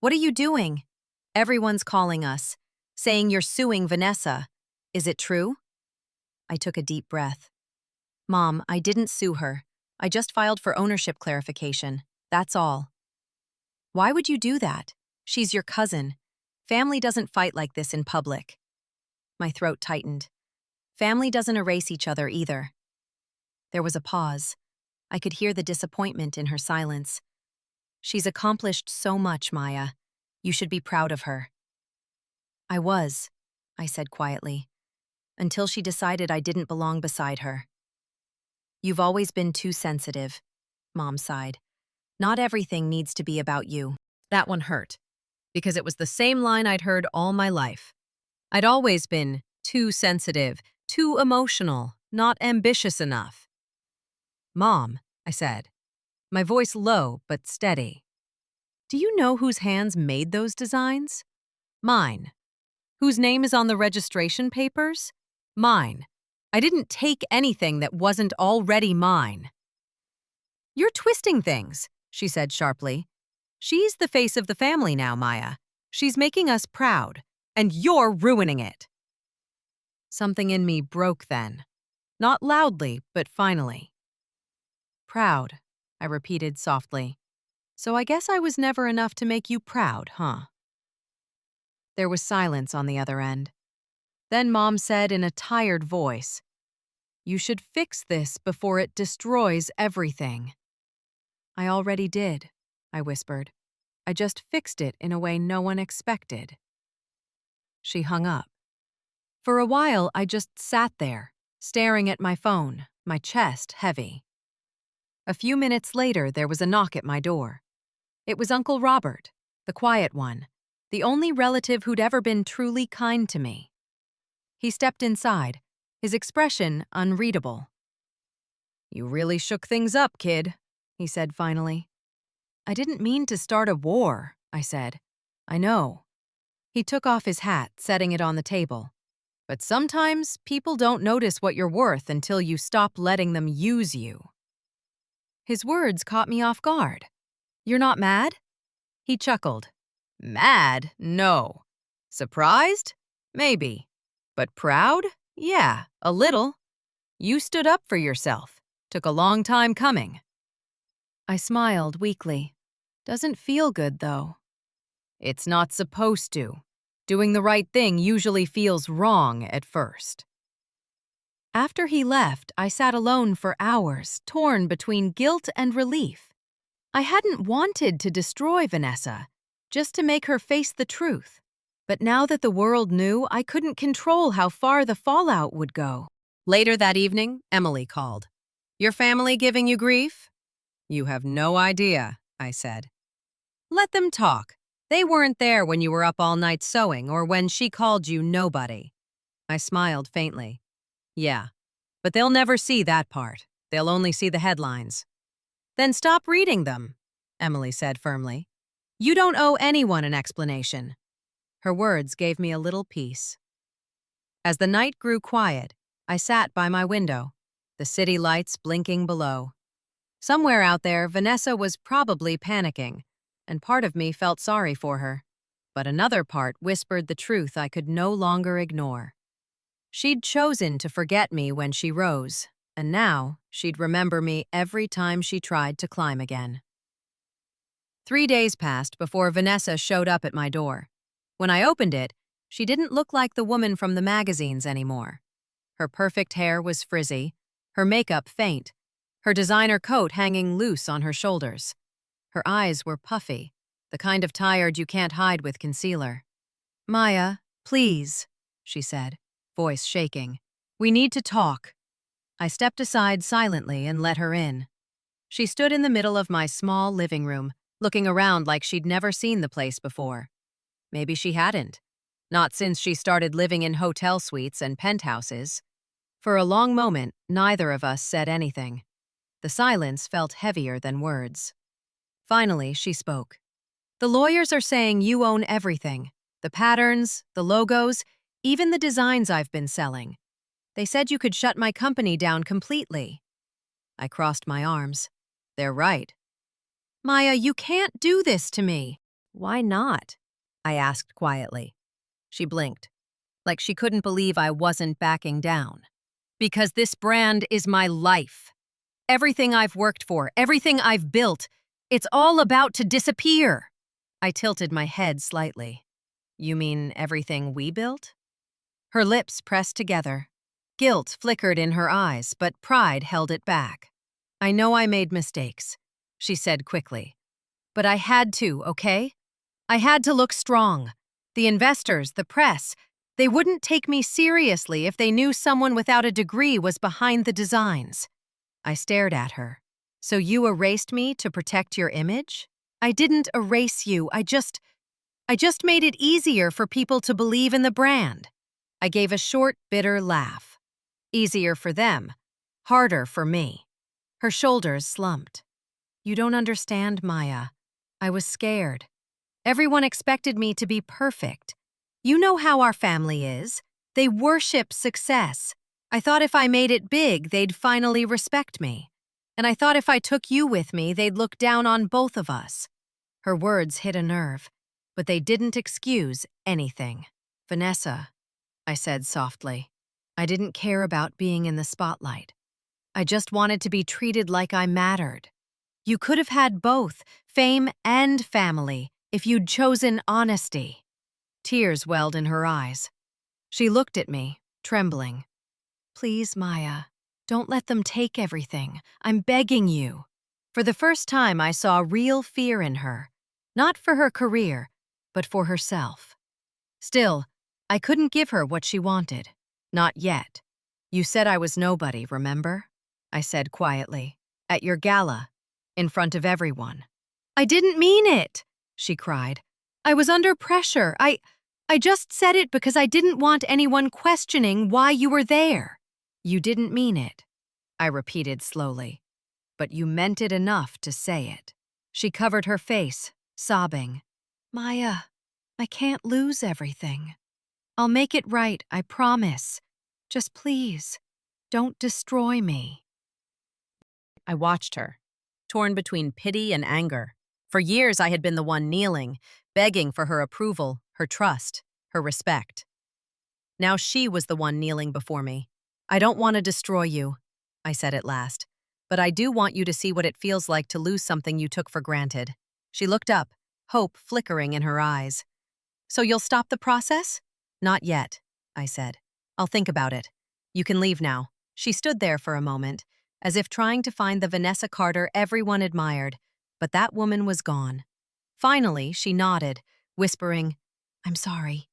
"What are you doing?" "Everyone's calling us, saying you're suing Vanessa. Is it true?" I took a deep breath. "Mom, I didn't sue her. I just filed for ownership clarification. That's all." "Why would you do that? She's your cousin. Family doesn't fight like this in public." My throat tightened. Family doesn't erase each other either. There was a pause. I could hear the disappointment in her silence. "She's accomplished so much, Maya. You should be proud of her." "I was," I said quietly, "until she decided I didn't belong beside her." "You've always been too sensitive," Mom sighed. "Not everything needs to be about you." That one hurt, because it was the same line I'd heard all my life. I'd always been too sensitive, too emotional, not ambitious enough. "Mom," I said, my voice low but steady, "do you know whose hands made those designs?" "Mine." "Whose name is on the registration papers?" "Mine. I didn't take anything that wasn't already mine." "You're twisting things," she said sharply. "She's the face of the family now, Maya. She's making us proud, and you're ruining it." Something in me broke then. Not loudly, but finally. Proud, I repeated softly. So I guess I was never enough to make you proud, huh? There was silence on the other end. Then Mom said in a tired voice, "You should fix this before it destroys everything." "I already did," I whispered. "I just fixed it in a way no one expected." She hung up. For a while, I just sat there, staring at my phone, my chest heavy. A few minutes later, there was a knock at my door. It was Uncle Robert, the quiet one, the only relative who'd ever been truly kind to me. He stepped inside, his expression unreadable. "You really shook things up, kid," he said finally. "I didn't mean to start a war," I said. "I know." He took off his hat, setting it on the table. "But sometimes people don't notice what you're worth until you stop letting them use you." His words caught me off guard. "You're not mad?" He chuckled. "Mad? No. Surprised? Maybe. But proud? Yeah, a little. You stood up for yourself. Took a long time coming." I smiled weakly. "Doesn't feel good, though." "It's not supposed to. Doing the right thing usually feels wrong at first." After he left, I sat alone for hours, torn between guilt and relief. I hadn't wanted to destroy Vanessa, just to make her face the truth. But now that the world knew, I couldn't control how far the fallout would go. Later that evening, Emily called. "Your family giving you grief?" "You have no idea," I said. "Let them talk. They weren't there when you were up all night sewing or when she called you nobody." I smiled faintly. "Yeah, but they'll never see that part. They'll only see the headlines." "Then stop reading them," Emily said firmly. "You don't owe anyone an explanation." Her words gave me a little peace. As the night grew quiet, I sat by my window, the city lights blinking below. Somewhere out there, Vanessa was probably panicking, and part of me felt sorry for her. But another part whispered the truth I could no longer ignore. She'd chosen to forget me when she rose, and now she'd remember me every time she tried to climb again. 3 days passed before Vanessa showed up at my door. When I opened it, she didn't look like the woman from the magazines anymore. Her perfect hair was frizzy, her makeup faint, her designer coat hanging loose on her shoulders. Her eyes were puffy, the kind of tired you can't hide with concealer. "Maya, please," she said, voice shaking. "We need to talk." I stepped aside silently and let her in. She stood in the middle of my small living room, looking around like she'd never seen the place before. Maybe she hadn't. Not since she started living in hotel suites and penthouses. For a long moment, neither of us said anything. The silence felt heavier than words. Finally, she spoke. "The lawyers are saying you own everything. The patterns, the logos, even the designs I've been selling. They said you could shut my company down completely." I crossed my arms. "They're right." "Maya, you can't do this to me." "Why not?" I asked quietly. She blinked, like she couldn't believe I wasn't backing down. "Because this brand is my life. Everything I've worked for, everything I've built, it's all about to disappear." I tilted my head slightly. "You mean everything we built?" Her lips pressed together. Guilt flickered in her eyes, but pride held it back. "I know I made mistakes," she said quickly. "But I had to, okay? I had to look strong. The investors, the press, they wouldn't take me seriously if they knew someone without a degree was behind the designs." I stared at her. "So you erased me to protect your image?" "I didn't erase you. I just made it easier for people to believe in the brand." I gave a short, bitter laugh. Easier for them, harder for me. Her shoulders slumped. "You don't understand, Maya. I was scared. Everyone expected me to be perfect. You know how our family is. They worship success. I thought if I made it big, they'd finally respect me. And I thought if I took you with me, they'd look down on both of us." Her words hit a nerve, but they didn't excuse anything. "Vanessa," I said softly, "I didn't care about being in the spotlight. I just wanted to be treated like I mattered. You could have had both, fame and family, if you'd chosen honesty. Tears welled in her eyes. She looked at me, trembling. Please, Maya, don't let them take everything. I'm begging you. For the first time, I saw real fear in her. Not for her career, but for herself. Still, I couldn't give her what she wanted. Not yet. You said I was nobody, remember? I said quietly. At your gala, in front of everyone. I didn't mean it, she cried. I was under pressure. I just said it because I didn't want anyone questioning why you were there. You didn't mean it, I repeated slowly. But you meant it enough to say it. She covered her face, sobbing. Maya, I can't lose everything. I'll make it right, I promise. Just please, don't destroy me. I watched her, torn between pity and anger. For years I had been the one kneeling, begging for her approval, her trust, her respect. Now she was the one kneeling before me. I don't want to destroy you, I said at last, but I do want you to see what it feels like to lose something you took for granted. She looked up, hope flickering in her eyes. So you'll stop the process? Not yet, I said. I'll think about it. You can leave now. She stood there for a moment, as if trying to find the Vanessa Carter everyone admired, but that woman was gone. Finally, she nodded, whispering, I'm sorry,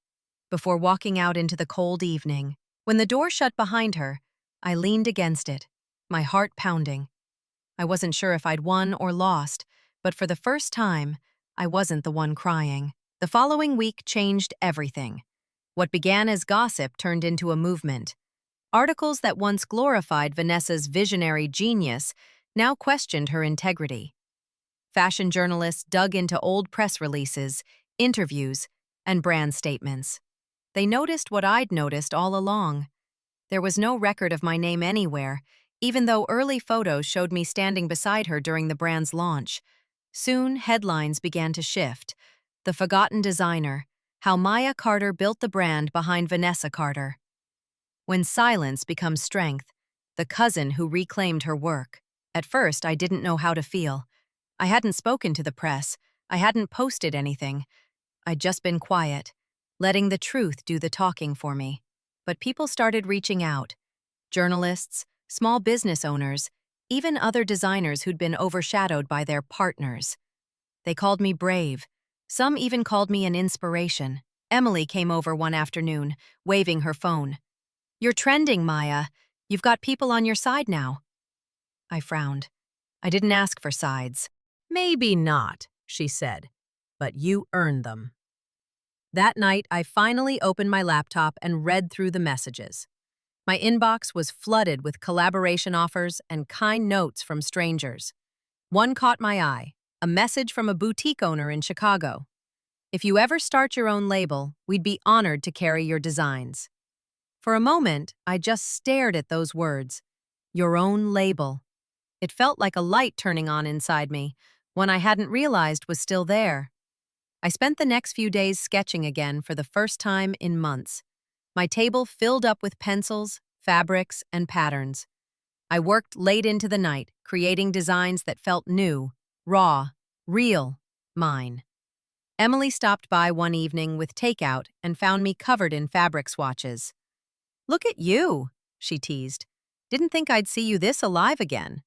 before walking out into the cold evening. When the door shut behind her, I leaned against it, my heart pounding. I wasn't sure if I'd won or lost, but for the first time, I wasn't the one crying. The following week changed everything. What began as gossip turned into a movement. Articles that once glorified Vanessa's visionary genius now questioned her integrity. Fashion journalists dug into old press releases, interviews, and brand statements. They noticed what I'd noticed all along. There was no record of my name anywhere, even though early photos showed me standing beside her during the brand's launch. Soon, headlines began to shift. The Forgotten Designer, how Maya Carter built the brand behind Vanessa Carter. When silence becomes strength, the cousin who reclaimed her work. At first, I didn't know how to feel. I hadn't spoken to the press. I hadn't posted anything. I'd just been quiet, letting the truth do the talking for me. But people started reaching out. Journalists, small business owners, even other designers who'd been overshadowed by their partners. They called me brave. Some even called me an inspiration. Emily came over one afternoon, waving her phone. You're trending, Maya. You've got people on your side now. I frowned. I didn't ask for sides. Maybe not, she said, but you earned them. That night, I finally opened my laptop and read through the messages. My inbox was flooded with collaboration offers and kind notes from strangers. One caught my eye, a message from a boutique owner in Chicago. If you ever start your own label, we'd be honored to carry your designs. For a moment, I just stared at those words. Your own label. It felt like a light turning on inside me, one I hadn't realized was still there. I spent the next few days sketching again for the first time in months. My table filled up with pencils, fabrics, and patterns. I worked late into the night, creating designs that felt new, raw, real, mine. Emily stopped by one evening with takeout and found me covered in fabric swatches. Look at you, she teased. Didn't think I'd see you this alive again.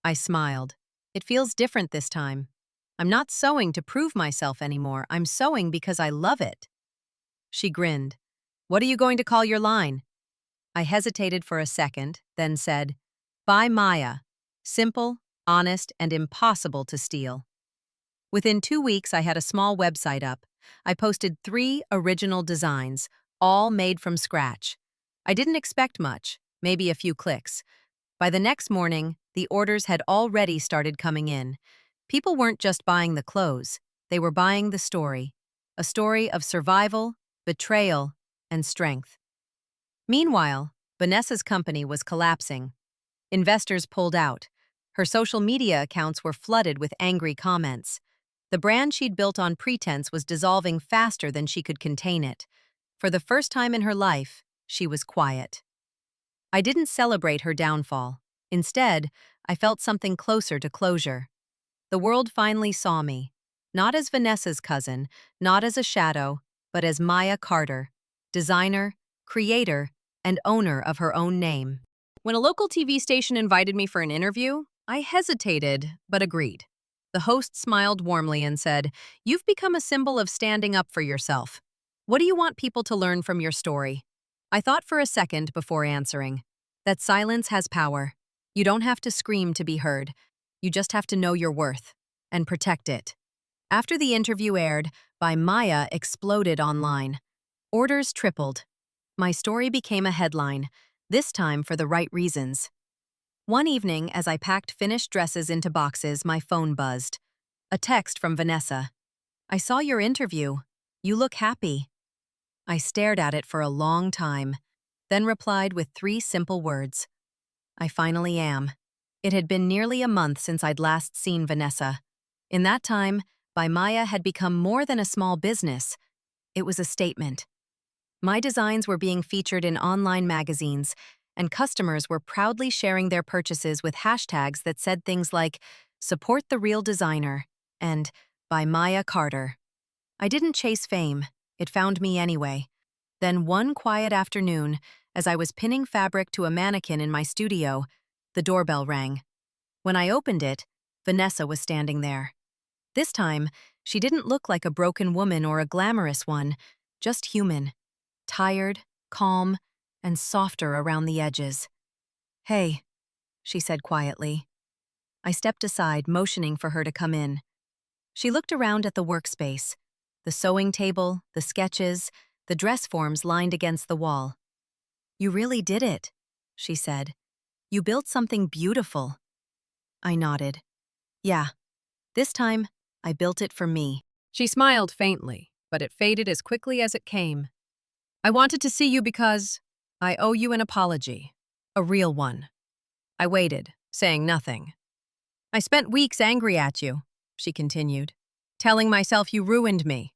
I smiled. It feels different this time. I'm not sewing to prove myself anymore. I'm sewing because I love it. She grinned. What are you going to call your line? I hesitated for a second, then said, By Maya. Simple, honest, and impossible to steal. Within 2 weeks, I had a small website up. I posted 3 original designs, all made from scratch. I didn't expect much, maybe a few clicks. By the next morning, the orders had already started coming in. People weren't just buying the clothes, they were buying the story. A story of survival, betrayal, and strength. Meanwhile, Vanessa's company was collapsing. Investors pulled out. Her social media accounts were flooded with angry comments. The brand she'd built on pretense was dissolving faster than she could contain it. For the first time in her life, she was quiet. I didn't celebrate her downfall. Instead, I felt something closer to closure. The world finally saw me, not as Vanessa's cousin, not as a shadow, but as Maya Carter, designer, creator, and owner of her own name. When a local TV station invited me for an interview, I hesitated, but agreed. The host smiled warmly and said, "You've become a symbol of standing up for yourself. What do you want people to learn from your story?" I thought for a second before answering. That silence has power. You don't have to scream to be heard. You just have to know your worth and protect it. After the interview aired, by Maya exploded online. Orders tripled. My story became a headline, this time for the right reasons. One evening, as I packed finished dresses into boxes, my phone buzzed. A text from Vanessa. "I saw your interview. You look happy." I stared at it for a long time, then replied with 3 simple words. "I finally am." It had been nearly a month since I'd last seen Vanessa. In that time, By Maya had become more than a small business. It was a statement. My designs were being featured in online magazines, and customers were proudly sharing their purchases with hashtags that said things like, "Support the real designer," and "By Maya Carter." I didn't chase fame. It found me anyway. Then one quiet afternoon, as I was pinning fabric to a mannequin in my studio, the doorbell rang. When I opened it, Vanessa was standing there. This time, she didn't look like a broken woman or a glamorous one, just human. Tired, calm, and softer around the edges. "Hey," she said quietly. I stepped aside, motioning for her to come in. She looked around at the workspace, the sewing table, the sketches, the dress forms lined against the wall. "You really did it," she said. "You built something beautiful." I nodded. "Yeah, this time, I built it for me." She smiled faintly, but it faded as quickly as it came. "I wanted to see you because I owe you an apology. A real one." I waited, saying nothing. "I spent weeks angry at you," she continued, "telling myself you ruined me.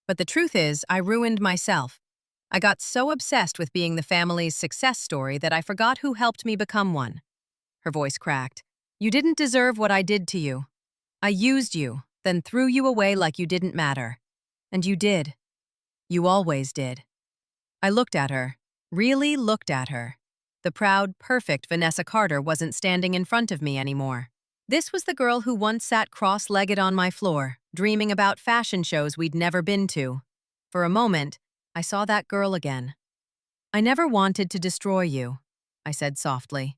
But the truth is, I ruined myself. I got so obsessed with being the family's success story that I forgot who helped me become one." Her voice cracked. "You didn't deserve what I did to you. I used you, then threw you away like you didn't matter. And you did. You always did." I looked at her, really looked at her. The proud, perfect Vanessa Carter wasn't standing in front of me anymore. This was the girl who once sat cross-legged on my floor, dreaming about fashion shows we'd never been to. For a moment, I saw that girl again. "I never wanted to destroy you," I said softly.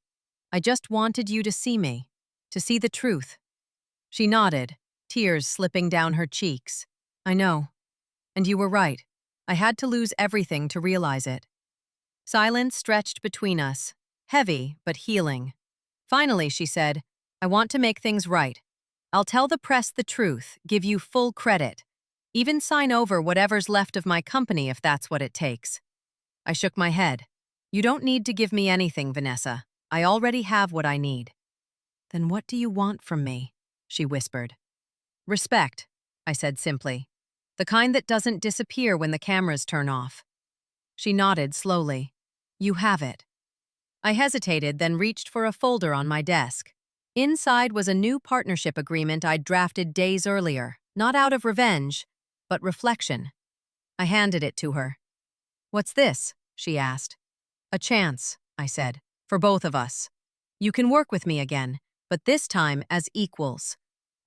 "I just wanted you to see me, to see the truth." She nodded, tears slipping down her cheeks. "I know. And you were right. I had to lose everything to realize it." Silence stretched between us, heavy but healing. Finally, she said, "I want to make things right. I'll tell the press the truth, give you full credit, even sign over whatever's left of my company if that's what it takes." I shook my head. "You don't need to give me anything, Vanessa. I already have what I need." "Then what do you want from me?" she whispered. "Respect," I said simply. "The kind that doesn't disappear when the cameras turn off." She nodded slowly. "You have it." I hesitated, then reached for a folder on my desk. Inside was a new partnership agreement I'd drafted days earlier, not out of revenge, but reflection. I handed it to her. "What's this?" she asked. "A chance," I said, "for both of us. You can work with me again, but this time as equals.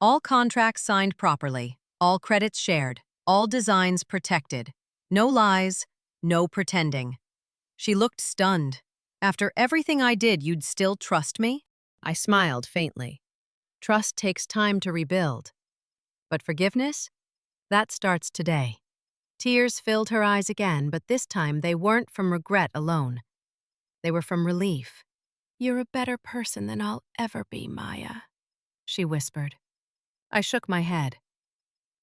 All contracts signed properly, all credits shared, all designs protected. No lies, no pretending." She looked stunned. "After everything I did, you'd still trust me?" I smiled faintly. "Trust takes time to rebuild. But forgiveness? That starts today." Tears filled her eyes again, but this time they weren't from regret alone. They were from relief. "You're a better person than I'll ever be, Maya," she whispered. I shook my head.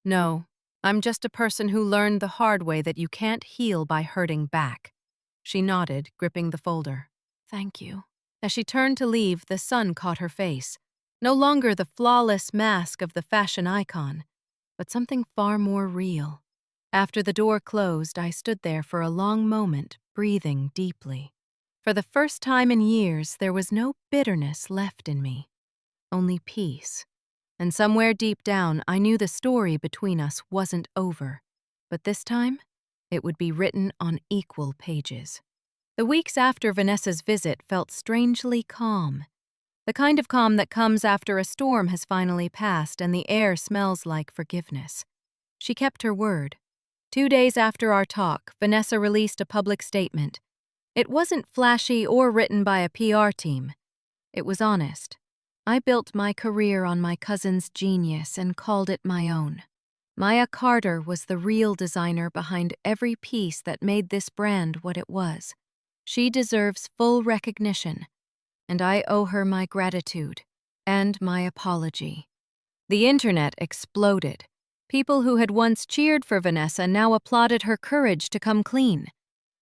"No, I'm just a person who learned the hard way that you can't heal by hurting back." She nodded, gripping the folder. "Thank you." As she turned to leave, the sun caught her face. No longer the flawless mask of the fashion icon, but something far more real. After the door closed, I stood there for a long moment, breathing deeply. For the first time in years, there was no bitterness left in me, only peace. And somewhere deep down, I knew the story between us wasn't over. But this time, it would be written on equal pages. The weeks after Vanessa's visit felt strangely calm. The kind of calm that comes after a storm has finally passed and the air smells like forgiveness. She kept her word. 2 days after our talk, Vanessa released a public statement. It wasn't flashy or written by a PR team. It was honest. I built my career on my cousin's genius and called it my own. Maya Carter was the real designer behind every piece that made this brand what it was. She deserves full recognition, and I owe her my gratitude and my apology. The internet exploded. People who had once cheered for Vanessa now applauded her courage to come clean.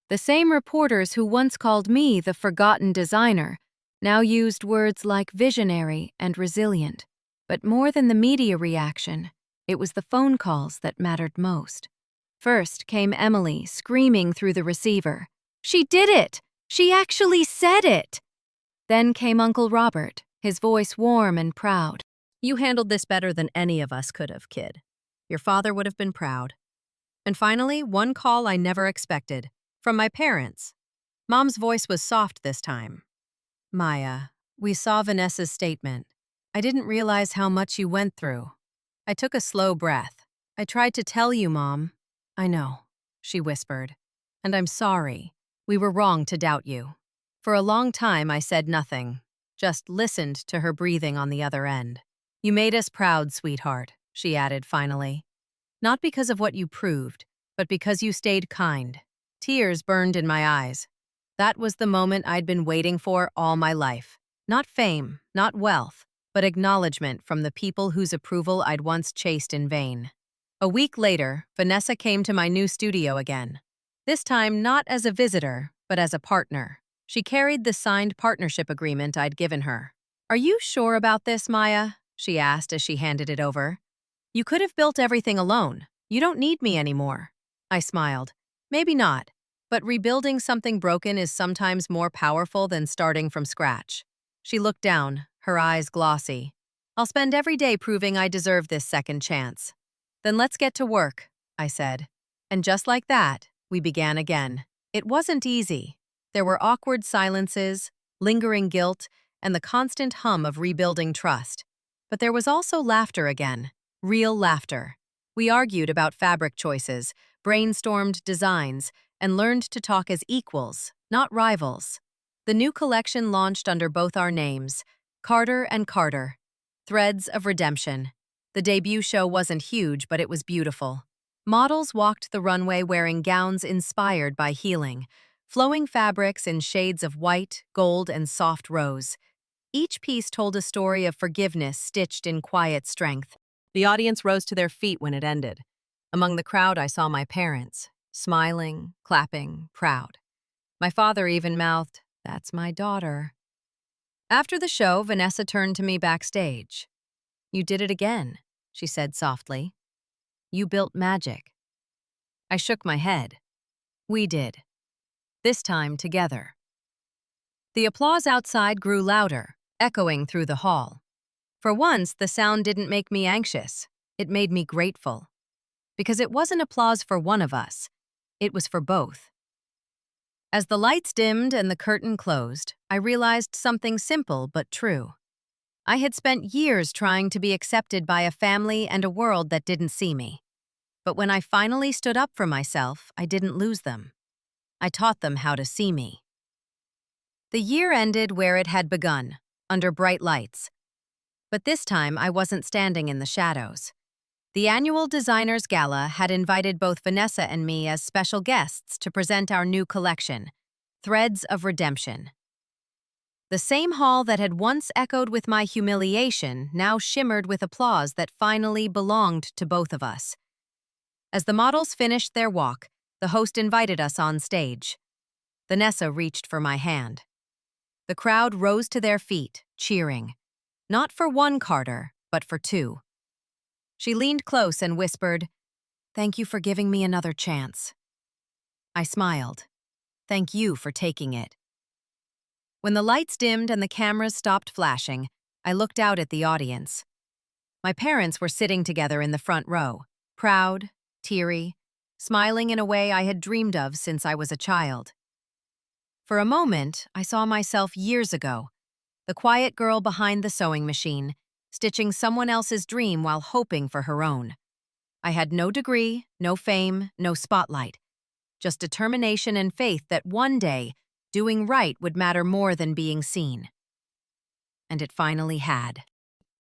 The same reporters who once called me the forgotten designer now used words like visionary and resilient. But more than the media reaction, it was the phone calls that mattered most. First came Emily, screaming through the receiver. "She did it! She actually said it!" Then came Uncle Robert, his voice warm and proud. "You handled this better than any of us could have, kid. Your father would have been proud." And finally, one call I never expected, from my parents. Mom's voice was soft this time. "Maya, we saw Vanessa's statement. I didn't realize how much you went through." I took a slow breath. "I tried to tell you, Mom." "I know," she whispered. "And I'm sorry. We were wrong to doubt you." For a long time, I said nothing, just listened to her breathing on the other end. "You made us proud, sweetheart," she added finally. "Not because of what you proved, but because you stayed kind." Tears burned in my eyes. That was the moment I'd been waiting for all my life. Not fame, not wealth, but acknowledgement from the people whose approval I'd once chased in vain. A week later, Vanessa came to my new studio again. This time not as a visitor, but as a partner. She carried the signed partnership agreement I'd given her. "Are you sure about this, Maya?" she asked as she handed it over. "You could have built everything alone. You don't need me anymore." I smiled. "Maybe not, but rebuilding something broken is sometimes more powerful than starting from scratch." She looked down, her eyes glossy. "I'll spend every day proving I deserve this second chance." "Then let's get to work," I said. And just like that, we began again. It wasn't easy. There were awkward silences, lingering guilt, and the constant hum of rebuilding trust. But there was also laughter again, real laughter. We argued about fabric choices, brainstormed designs, and learned to talk as equals, not rivals. The new collection launched under both our names, Carter and Carter, Threads of Redemption. The debut show wasn't huge, but it was beautiful. Models walked the runway wearing gowns inspired by healing, flowing fabrics in shades of white, gold, and soft rose. Each piece told a story of forgiveness stitched in quiet strength. The audience rose to their feet when it ended. Among the crowd, I saw my parents, smiling, clapping, proud. My father even mouthed, "That's my daughter." After the show, Vanessa turned to me backstage. "You did it again," she said softly. "You built magic." I shook my head. We did. This time together. The applause outside grew louder, echoing through the hall. For once, the sound didn't make me anxious. It made me grateful. Because it wasn't applause for one of us. It was for both. As the lights dimmed and the curtain closed, I realized something simple but true. I had spent years trying to be accepted by a family and a world that didn't see me. But when I finally stood up for myself, I didn't lose them. I taught them how to see me. The year ended where it had begun, under bright lights. But this time, I wasn't standing in the shadows. The annual Designers Gala had invited both Vanessa and me as special guests to present our new collection, Threads of Redemption. The same hall that had once echoed with my humiliation now shimmered with applause that finally belonged to both of us. As the models finished their walk, the host invited us on stage. Vanessa reached for my hand. The crowd rose to their feet, cheering. Not for one Carter, but for two. She leaned close and whispered, "Thank you for giving me another chance." I smiled. "Thank you for taking it." When the lights dimmed and the cameras stopped flashing, I looked out at the audience. My parents were sitting together in the front row, proud, teary, smiling in a way I had dreamed of since I was a child. For a moment, I saw myself years ago, the quiet girl behind the sewing machine, stitching someone else's dream while hoping for her own. I had no degree, no fame, no spotlight, just determination and faith that one day, doing right would matter more than being seen. And it finally had.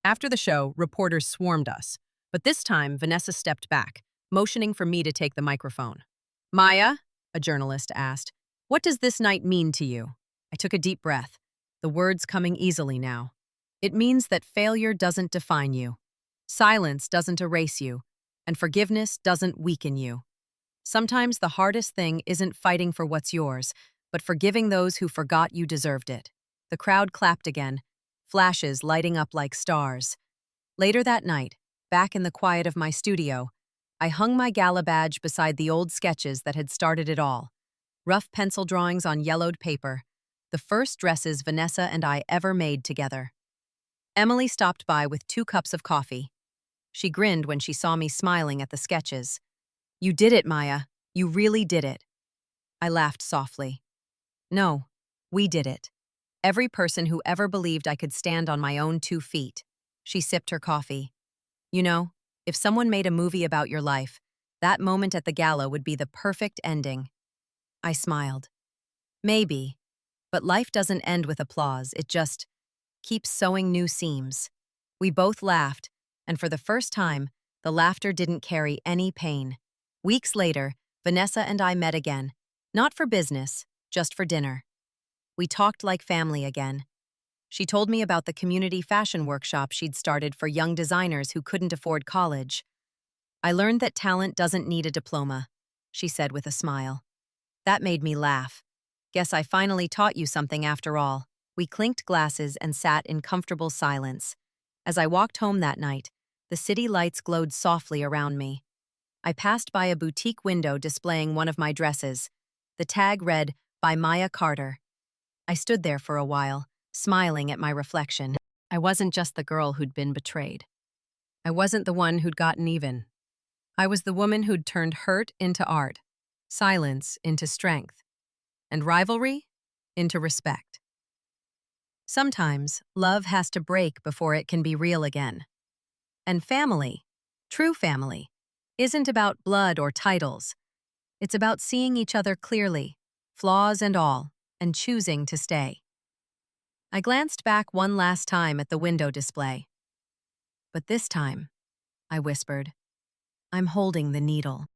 After the show, reporters swarmed us, but this time Vanessa stepped back, motioning for me to take the microphone. "Maya," a journalist asked, "what does this night mean to you?" I took a deep breath, the words coming easily now. "It means that failure doesn't define you. Silence doesn't erase you, and forgiveness doesn't weaken you. Sometimes the hardest thing isn't fighting for what's yours, but forgiving those who forgot you deserved it." The crowd clapped again, flashes lighting up like stars. Later that night, back in the quiet of my studio, I hung my Gala badge beside the old sketches that had started it all. Rough pencil drawings on yellowed paper, the first dresses Vanessa and I ever made together. Emily stopped by with 2 cups of coffee. She grinned when she saw me smiling at the sketches. "You did it, Maya. You really did it." I laughed softly. "No, we did it. Every person who ever believed I could stand on my own 2 feet." She sipped her coffee. "You know, if someone made a movie about your life, that moment at the gala would be the perfect ending." I smiled. "Maybe, but life doesn't end with applause, it just keeps sewing new seams." We both laughed, and for the first time, the laughter didn't carry any pain. Weeks later, Vanessa and I met again, not for business, just for dinner. We talked like family again. She told me about the community fashion workshop she'd started for young designers who couldn't afford college. "I learned that talent doesn't need a diploma," she said with a smile. That made me laugh. "Guess I finally taught you something after all." We clinked glasses and sat in comfortable silence. As I walked home that night, the city lights glowed softly around me. I passed by a boutique window displaying one of my dresses. The tag read, "By Maya Carter." I stood there for a while, smiling at my reflection. I wasn't just the girl who'd been betrayed. I wasn't the one who'd gotten even. I was the woman who'd turned hurt into art, silence into strength, and rivalry into respect. Sometimes love has to break before it can be real again. And family, true family, isn't about blood or titles. It's about seeing each other clearly, flaws and all, and choosing to stay. I glanced back one last time at the window display. "But this time," I whispered, "I'm holding the needle."